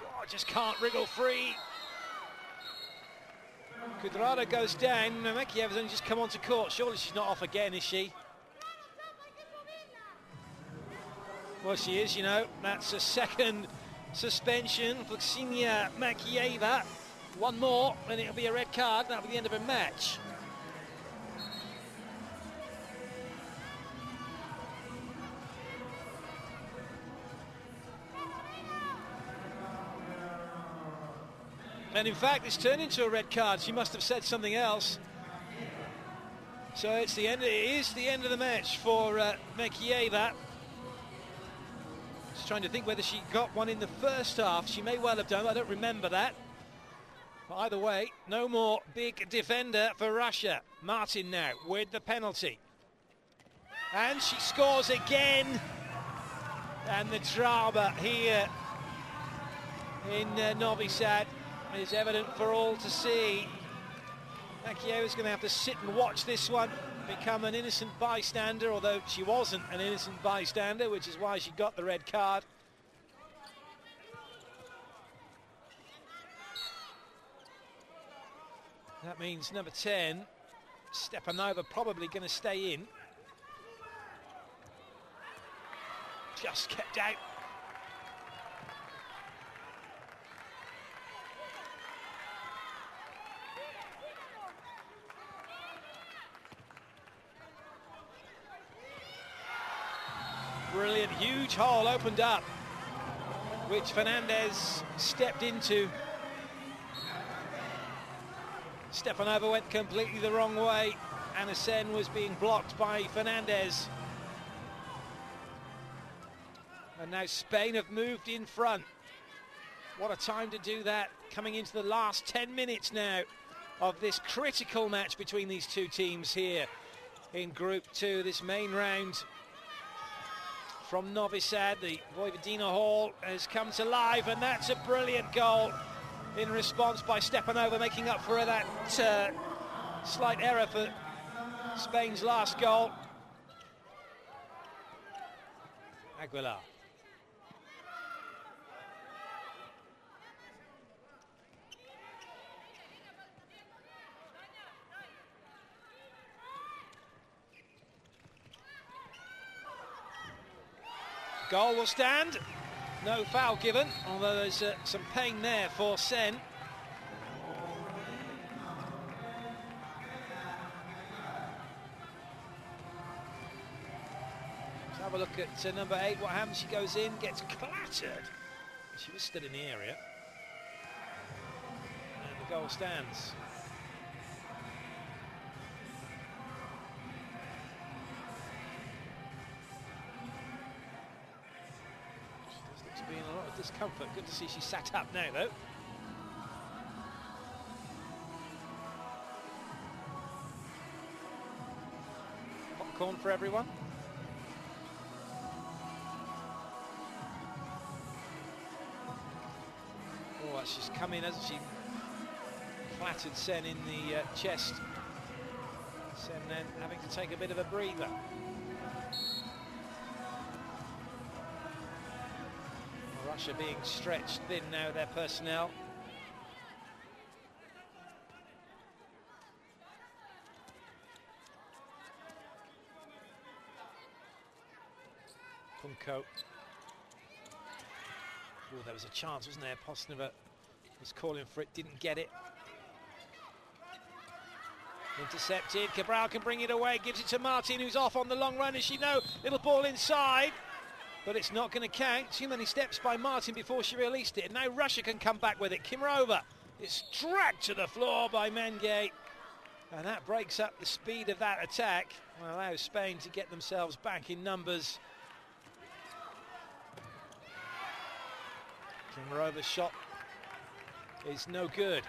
Oh, just can't wriggle free. Cuadrado goes down. Makiev's only just come onto court. Surely she's not off again, is she? Well, she is, you know. That's a second suspension for Ksenia Makieva. One more, and it'll be a red card. That'll be the end of a match. And in fact, it's turned into a red card. She must have said something else. So it's the end. It is the end of the match for Makieva. Just trying to think whether she got one in the first half. She may well have done. I don't remember that. But either way, no more big defender for Russia. Martin now with the penalty. And she scores again. And the drama here in Novi Sad is evident for all to see. Makieva's going to have to sit and watch this one become an innocent bystander, although she wasn't an innocent bystander, which is why she got the red card. That means number 10, Stepanova, probably going to stay in. Just kept out. Brilliant, huge hole opened up, which Fernandez stepped into. Stepanova went completely the wrong way. Anna Sen was being blocked by Fernandez. And now Spain have moved in front. What a time to do that, coming into the last 10 minutes now of this critical match between these two teams here in Group 2, this main round. From Novi Sad, the Vojvodina Hall has come to life, and that's a brilliant goal in response by Stepanova, making up for that slight error for Spain's last goal. Aguilar. Goal will stand. No foul given, although there's some pain there for Sen. Let's have have a look at number 8. What happens? She goes in, gets clattered. She was still in the area. And the goal stands. She does look to be in a lot of discomfort. Good to see she sat up now, though. Popcorn for everyone. Oh, she's come in, hasn't she? Clattered Sen in the chest. Sen then having to take a bit of a breather. Russia being stretched thin now, their personnel. Punko. Oh, there was a chance, wasn't there? Postnova was calling for it, didn't get it. Intercepted. Cabral can bring it away, gives it to Martin, who's off on the long run, as she know. Little ball inside, but it's not going to count. Too many steps by Martin before she released it. And now Russia can come back with it. Kimirova is dragged to the floor by Menge, and that breaks up the speed of that attack and allows Spain to get themselves back in numbers. Kimirova's shot is no good.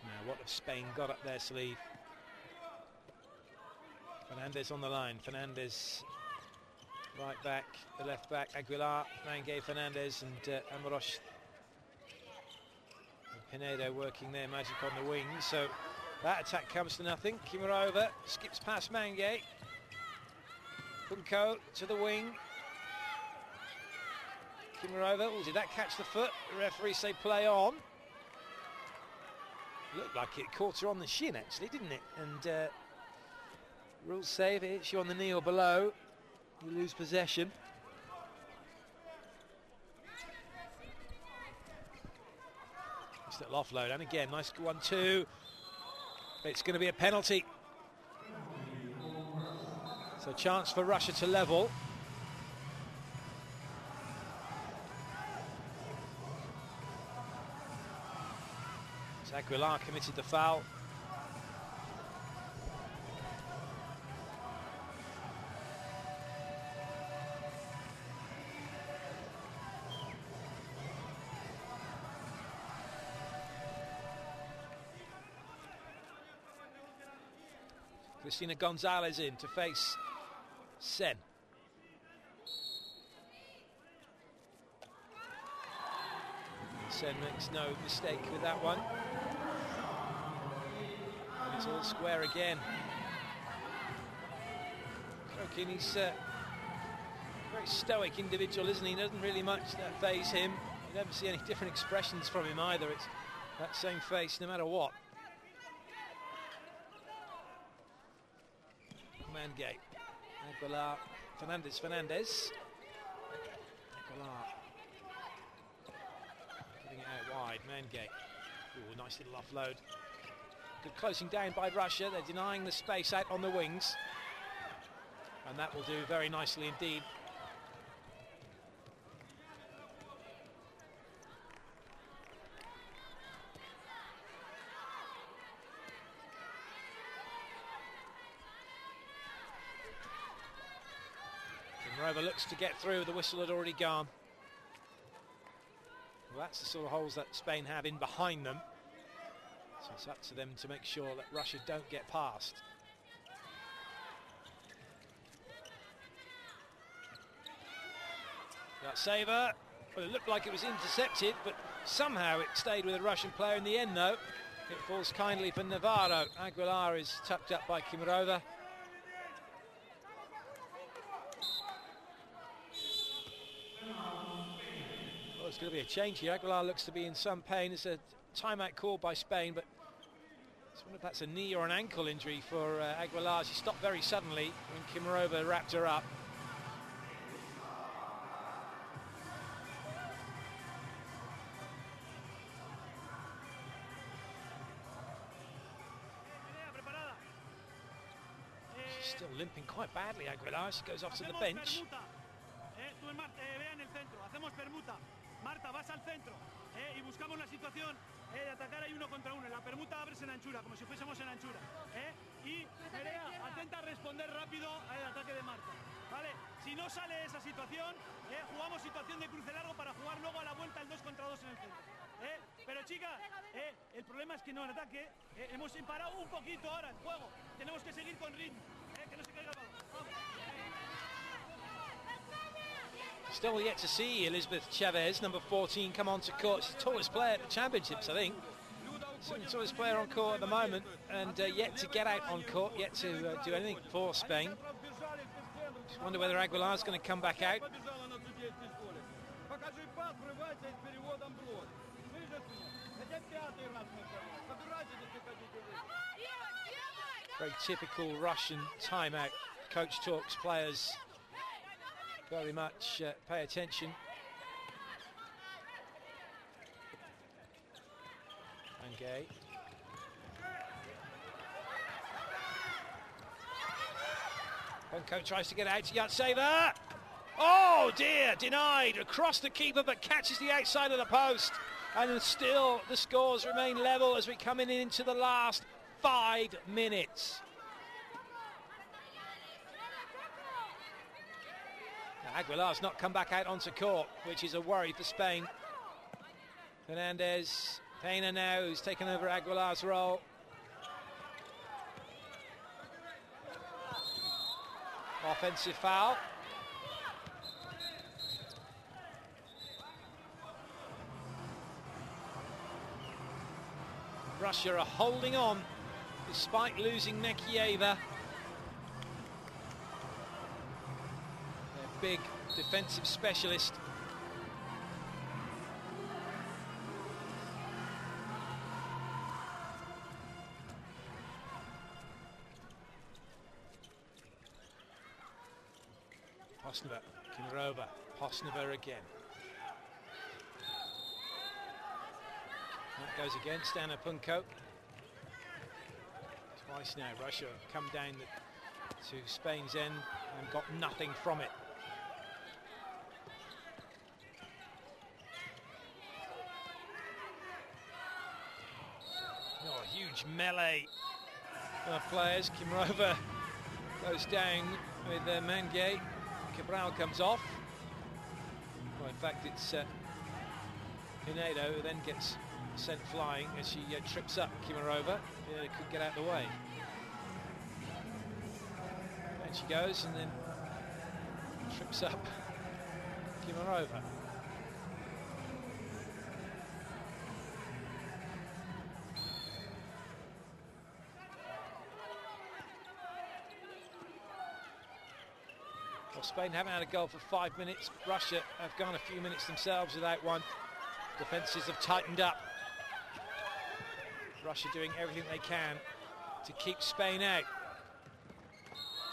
Now, what have Spain got up their sleeve? Fernandez on the line. Fernandez right back, the left back, Aguilar, Menge, Fernandez and Amoros. And Pinedo working their magic on the wing, so that attack comes to nothing. Kimirova skips past Menge. Punko to the wing. Kimirova, oh, did that catch the foot? The referee say play on. Looked like it caught her on the shin actually, didn't it? And rules say if it hits you on the knee or below, you lose possession. Nice little offload, and again, nice 1-2. It's going to be a penalty. So chance for Russia to level. Aguilar committed the foul. Cristina Gonzalez in to face Sen. Sen makes no mistake with that one. And it's all square again. Krokin, he's a very stoic individual, isn't he? Doesn't really much that faze him. You never see any different expressions from him either. It's that same face no matter what. Menge, Aguilar, Fernandez. Aguilar giving it out wide. Menge. Ooh, nice little offload. Good closing down by Russia. They're denying the space out on the wings, and that will do very nicely indeed. Kimirova looks to get through, the whistle had already gone. Well, that's the sort of holes that Spain have in behind them. So it's up to them to make sure that Russia don't get past. That saver, well, it looked like it was intercepted, but somehow it stayed with a Russian player in the end, though. It falls kindly for Navarro. Aguilar is tucked up by Kimirova. It's going to be a change here. Aguilar looks to be in some pain. It's a timeout called by Spain, but I wonder if that's a knee or an ankle injury for Aguilar. She stopped very suddenly when Kimarova wrapped her up. She's still limping quite badly, Aguilar. She goes off to the bench. Vea en el centro, hacemos permuta. Marta, vas al centro y buscamos la situación de atacar ahí uno contra uno. La permuta abres en anchura, como si fuésemos en anchura. Y Nerea, atenta a responder rápido al ataque de Marta. ¿Vale? Si no sale esa situación, jugamos situación de cruce largo para jugar luego a la vuelta el 2 contra 2 en el centro. Pero chicas, el problema es que no en ataque hemos parado un poquito ahora el juego. Tenemos que seguir con ritmo, que no se caiga el balón. Vamos. Still yet to see Elizabeth Chavez, number 14, come on to court. She's the tallest player at the championships, I think. She's the tallest player on court at the moment, and yet to get out on court, yet to do anything for Spain. Just wonder whether Aguilar's going to come back out. Very typical Russian timeout. Coach talks players very much pay attention. And Gay. Punko tries to get out to Yatseva. Oh dear, denied across the keeper, but catches the outside of the post. And still the scores remain level as we come into the last 5 minutes. Aguilar's not come back out onto court, which is a worry for Spain. Fernandez, Pena now, who's taken over Aguilar's role. Offensive foul. Russia are holding on despite losing Nekieva. Big defensive specialist. Posnova, Kimarova, Posnova again. That goes against Anna Punko. Twice now Russia have come down to Spain's end and got nothing from it. Oh, a huge melee of players. Kimarova goes down with Mangay. Cabral comes off. Well, in fact, it's Pinedo who then gets sent flying as she trips up Kimarova. Pinedo could get out of the way. And she goes and then trips up Kimarova. Well, Spain haven't had a goal for 5 minutes. Russia have gone a few minutes themselves without one. Defences have tightened up. Russia doing everything they can to keep Spain out.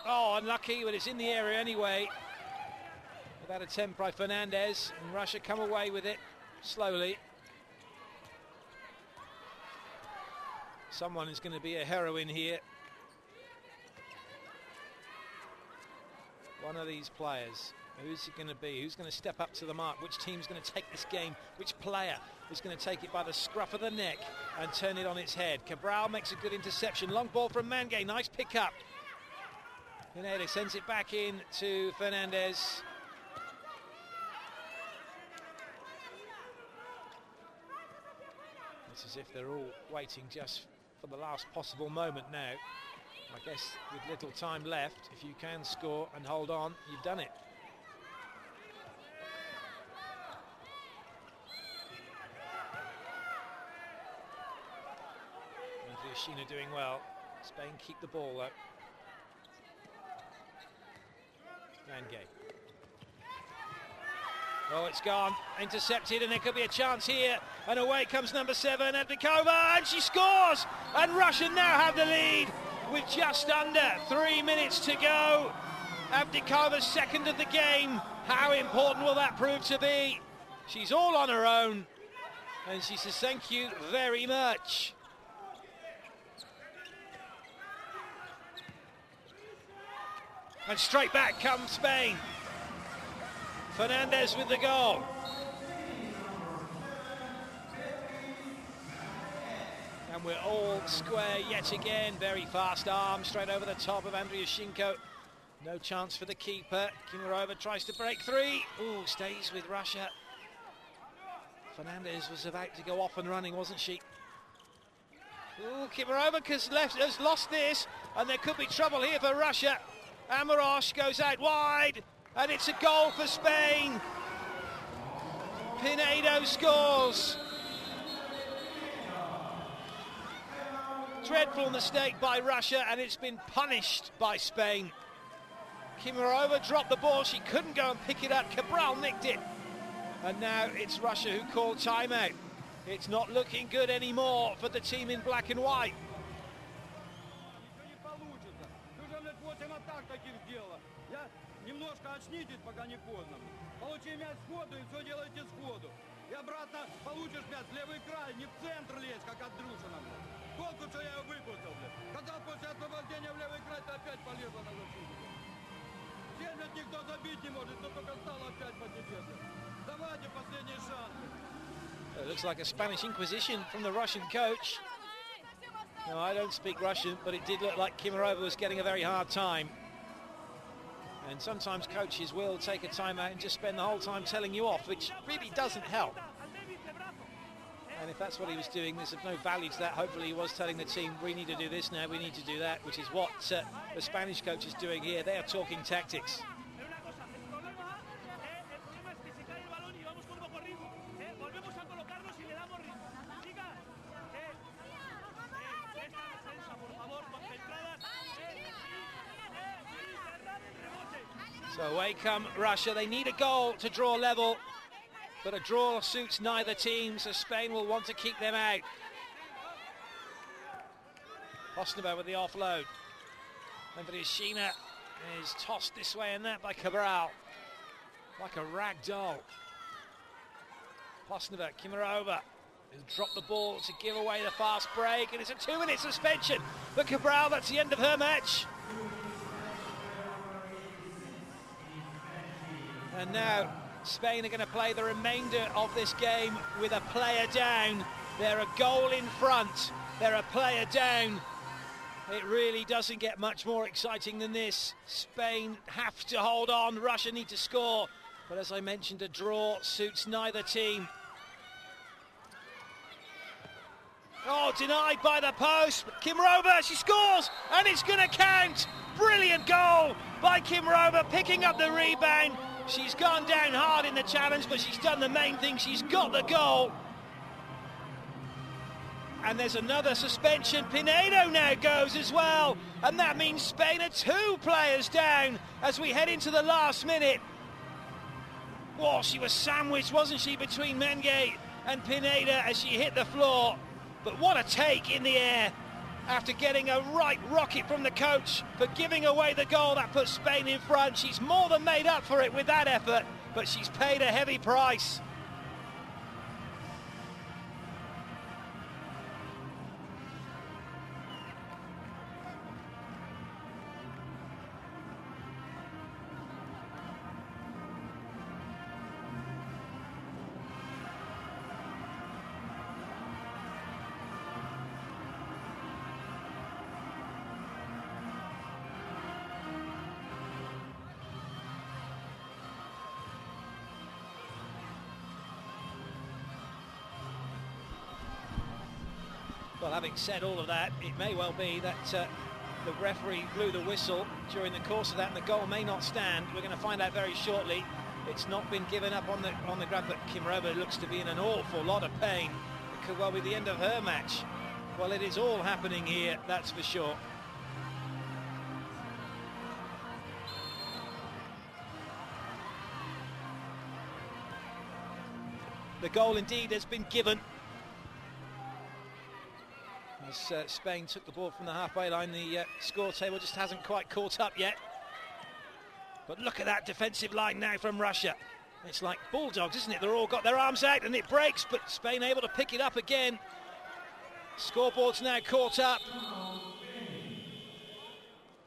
Oh, unlucky, but it's in the area anyway. Without attempt by Fernandez, and Russia come away with it slowly. Someone is going to be a heroine here. One of these players. Who's it going to be? Who's going to step up to the mark? Which team's going to take this game? Which player is going to take it by the scruff of the neck and turn it on its head? Cabral makes a good interception. Long ball from Mangay. Nice pick up. Pineda sends it back in to Fernandez. It's as if they're all waiting just for the last possible moment now. I guess with little time left, if you can score and hold on, you've done it. And Villashina doing well. Spain keep the ball though. Mangay. Oh, it's gone. Intercepted, and there could be a chance here. And away comes number 7, Avdikova, and she scores! And Russia now have the lead with just under 3 minutes to go. Avdikova's second of the game. How important will that prove to be? She's all on her own, and she says thank you very much. And straight back comes Spain. Fernandez with the goal. And we're all square yet again. Very fast arm straight over the top of Andriushenko. No chance for the keeper. Kimirova tries to break free. Ooh, stays with Russia. Fernandez was about to go off and running, wasn't she? Ooh, Kimirova has lost this, and there could be trouble here for Russia. Amoros goes out wide, and it's a goal for Spain. Pinedo scores. Dreadful mistake by Russia, and it's been punished by Spain. Kimirova dropped the ball, she couldn't go and pick it up. Cabral nicked it. And now it's Russia who call timeout. It's not looking good anymore for the team in black and white. Немножко очнитесь, пока не поздно. Получи мяч сходу и все делайте сходу. И обратно получишь мяч в левый край, не в центр лезь, как Андрюшина. Толку, что я его выпустил, блядь. Когда после освобождения в левый край ты опять полезла на защиту. Здесь, блядь, никто забить не может, но только стал опять по тебе. Давайте последний шанс. It looks like a Spanish inquisition from the Russian coach. No, I don't speak Russian, but it did look like Kimirova was getting a very hard time. And sometimes coaches will take a timeout and just spend the whole time telling you off, which really doesn't help. And if that's what he was doing, there's of no value to that. Hopefully he was telling the team, we need to do this now, we need to do that, which is what the Spanish coach is doing here. They are talking tactics. So away come Russia. They need a goal to draw level, but a draw suits neither team, so Spain will want to keep them out. Postnova with the offload. Andriushina is tossed this way and that by Cabral, like a rag doll. Postnova, Kimirova, who dropped the ball to give away the fast break, and it's a 2-minute suspension for Cabral. That's the end of her match. And now Spain are going to play the remainder of this game with a player down. They're a goal in front. They're a player down. It really doesn't get much more exciting than this. Spain have to hold on. Russia need to score. But as I mentioned, a draw suits neither team. Oh, denied by the post. Kimirova, she scores, and it's going to count. Brilliant goal by Kimirova, picking up the rebound. She's gone down hard in the challenge, but she's done the main thing. She's got the goal. And there's another suspension. Pinedo now goes as well. And that means Spain are 2 players down as we head into the last minute. Oh, she was sandwiched, wasn't she, between Menge and Pineda as she hit the floor. But what a take in the air. After getting a right rocket from the coach for giving away the goal that put Spain in front. She's more than made up for it with that effort, but she's paid a heavy price. Well, having said all of that, it may well be that the referee blew the whistle during the course of that, and the goal may not stand. We're going to find out very shortly. It's not been given up on the ground, but Kimirova looks to be in an awful lot of pain. It could well be the end of her match. Well, it is all happening here, that's for sure. the goal indeed has been given. As Spain took the ball from the halfway line, the score table just hasn't quite caught up yet. But look at that defensive line now from Russia. It's like bulldogs, isn't it? They're all got their arms out and it breaks, but Spain able to pick it up again. Scoreboard's now caught up.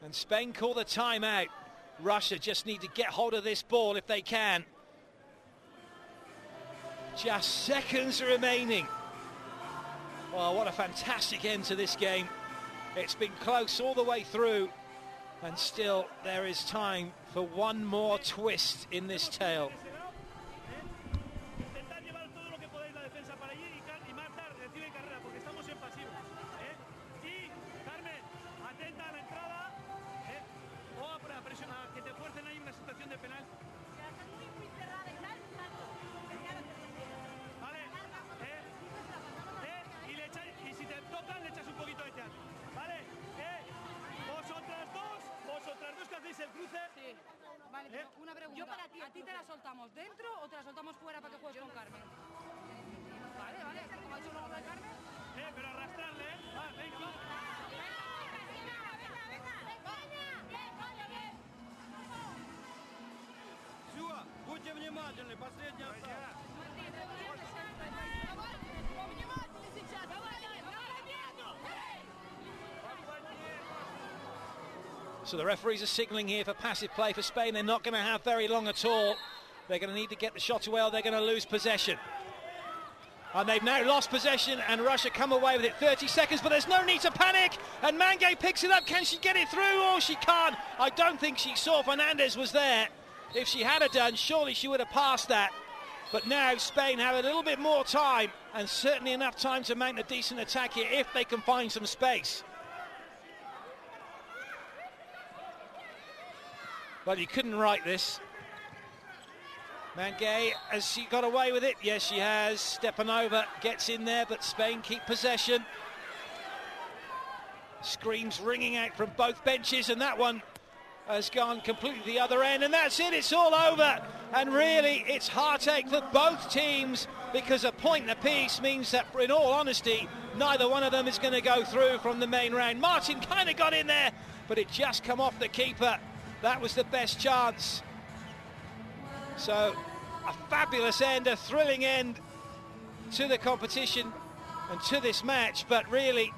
And Spain call the timeout. Russia just need to get hold of this ball if they can. Just seconds remaining. Well, what a fantastic end to this game. It's been close all the way through, and still there is time for one more twist in this tale. el cruce. Sí. Vale, una pregunta. Yo para ti, ¿a ti te la soltamos dentro o te la soltamos fuera para que juegues con Carmen? Vale, vale, como ha hecho luego de Carmen. Pero arrastrarle, Va, venga. Все, будьте внимательны, последняя атака. So the referees are signalling here for passive play for Spain. They're not going to have very long at all. They're going to need to get the shot away or they're going to lose possession. And they've now lost possession and Russia come away with it. 30 seconds, but there's no need to panic. And Mangay picks it up. Can she get it through? Oh, she can't. I don't think she saw Fernandez was there. If she had done, surely she would have passed that. But now Spain have a little bit more time and certainly enough time to mount a decent attack here if they can find some space. Well, you couldn't write this. Mangay, has she got away with it? Yes, she has. Stepanova gets in there, but Spain keep possession. Screams ringing out from both benches, and that one has gone completely the other end, and that's it, it's all over. And really, it's heartache for both teams, because a point apiece means that, in all honesty, neither one of them is going to go through from the main round. Martin kind of got in there, but it just come off the keeper. That was the best chance. So, a fabulous end, a thrilling end to the competition and to this match, but really,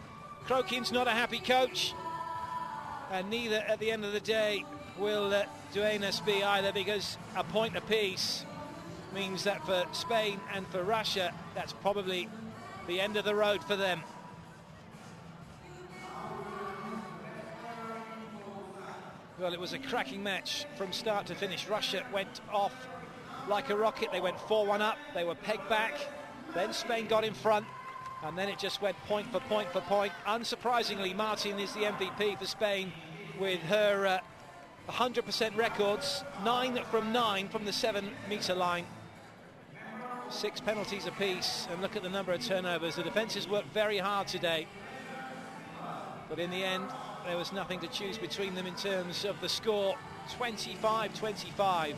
Krokin's not a happy coach, and neither at the end of the day will Duenas be either, because a point apiece means that for Spain and for Russia, that's probably the end of the road for them. Well, it was a cracking match from start to finish. Russia went off like a rocket. They went 4-1 up. They were pegged back. Then Spain got in front. And then it just went point for point for point. Unsurprisingly, Martin is the MVP for Spain with her 100% records. 9 from 9 from the 7-metre line. 6 penalties apiece. And look at the number of turnovers. The defences worked very hard today. But in the end, there was nothing to choose between them in terms of the score. 25-25.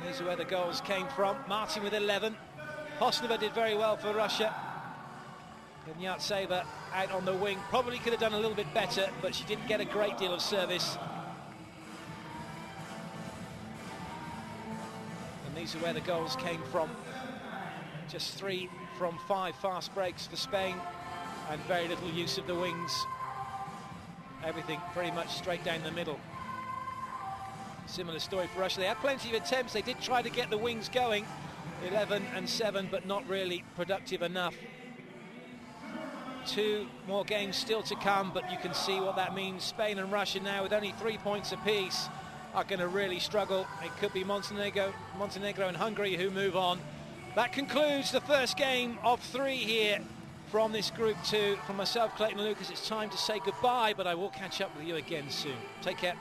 These are where the goals came from. Martin with 11. Hosnova did very well for Russia. And Yartseva out on the wing. Probably could have done a little bit better, but she didn't get a great deal of service. And these are where the goals came from. Just 3 from 5 fast breaks for Spain and very little use of the wings. Everything pretty much straight down the middle. Similar story for Russia. They had plenty of attempts. They did try to get the wings going. 11 and 7, but not really productive enough. 2 more games still to come, but you can see what that means. Spain and Russia now with only 3 points apiece are going to really struggle. It could be Montenegro and Hungary who move on. That concludes the first game of 3 here from this Group 2. From myself, Clayton Lucas, it's time to say goodbye, but I will catch up with you again soon. Take care.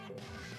Bye.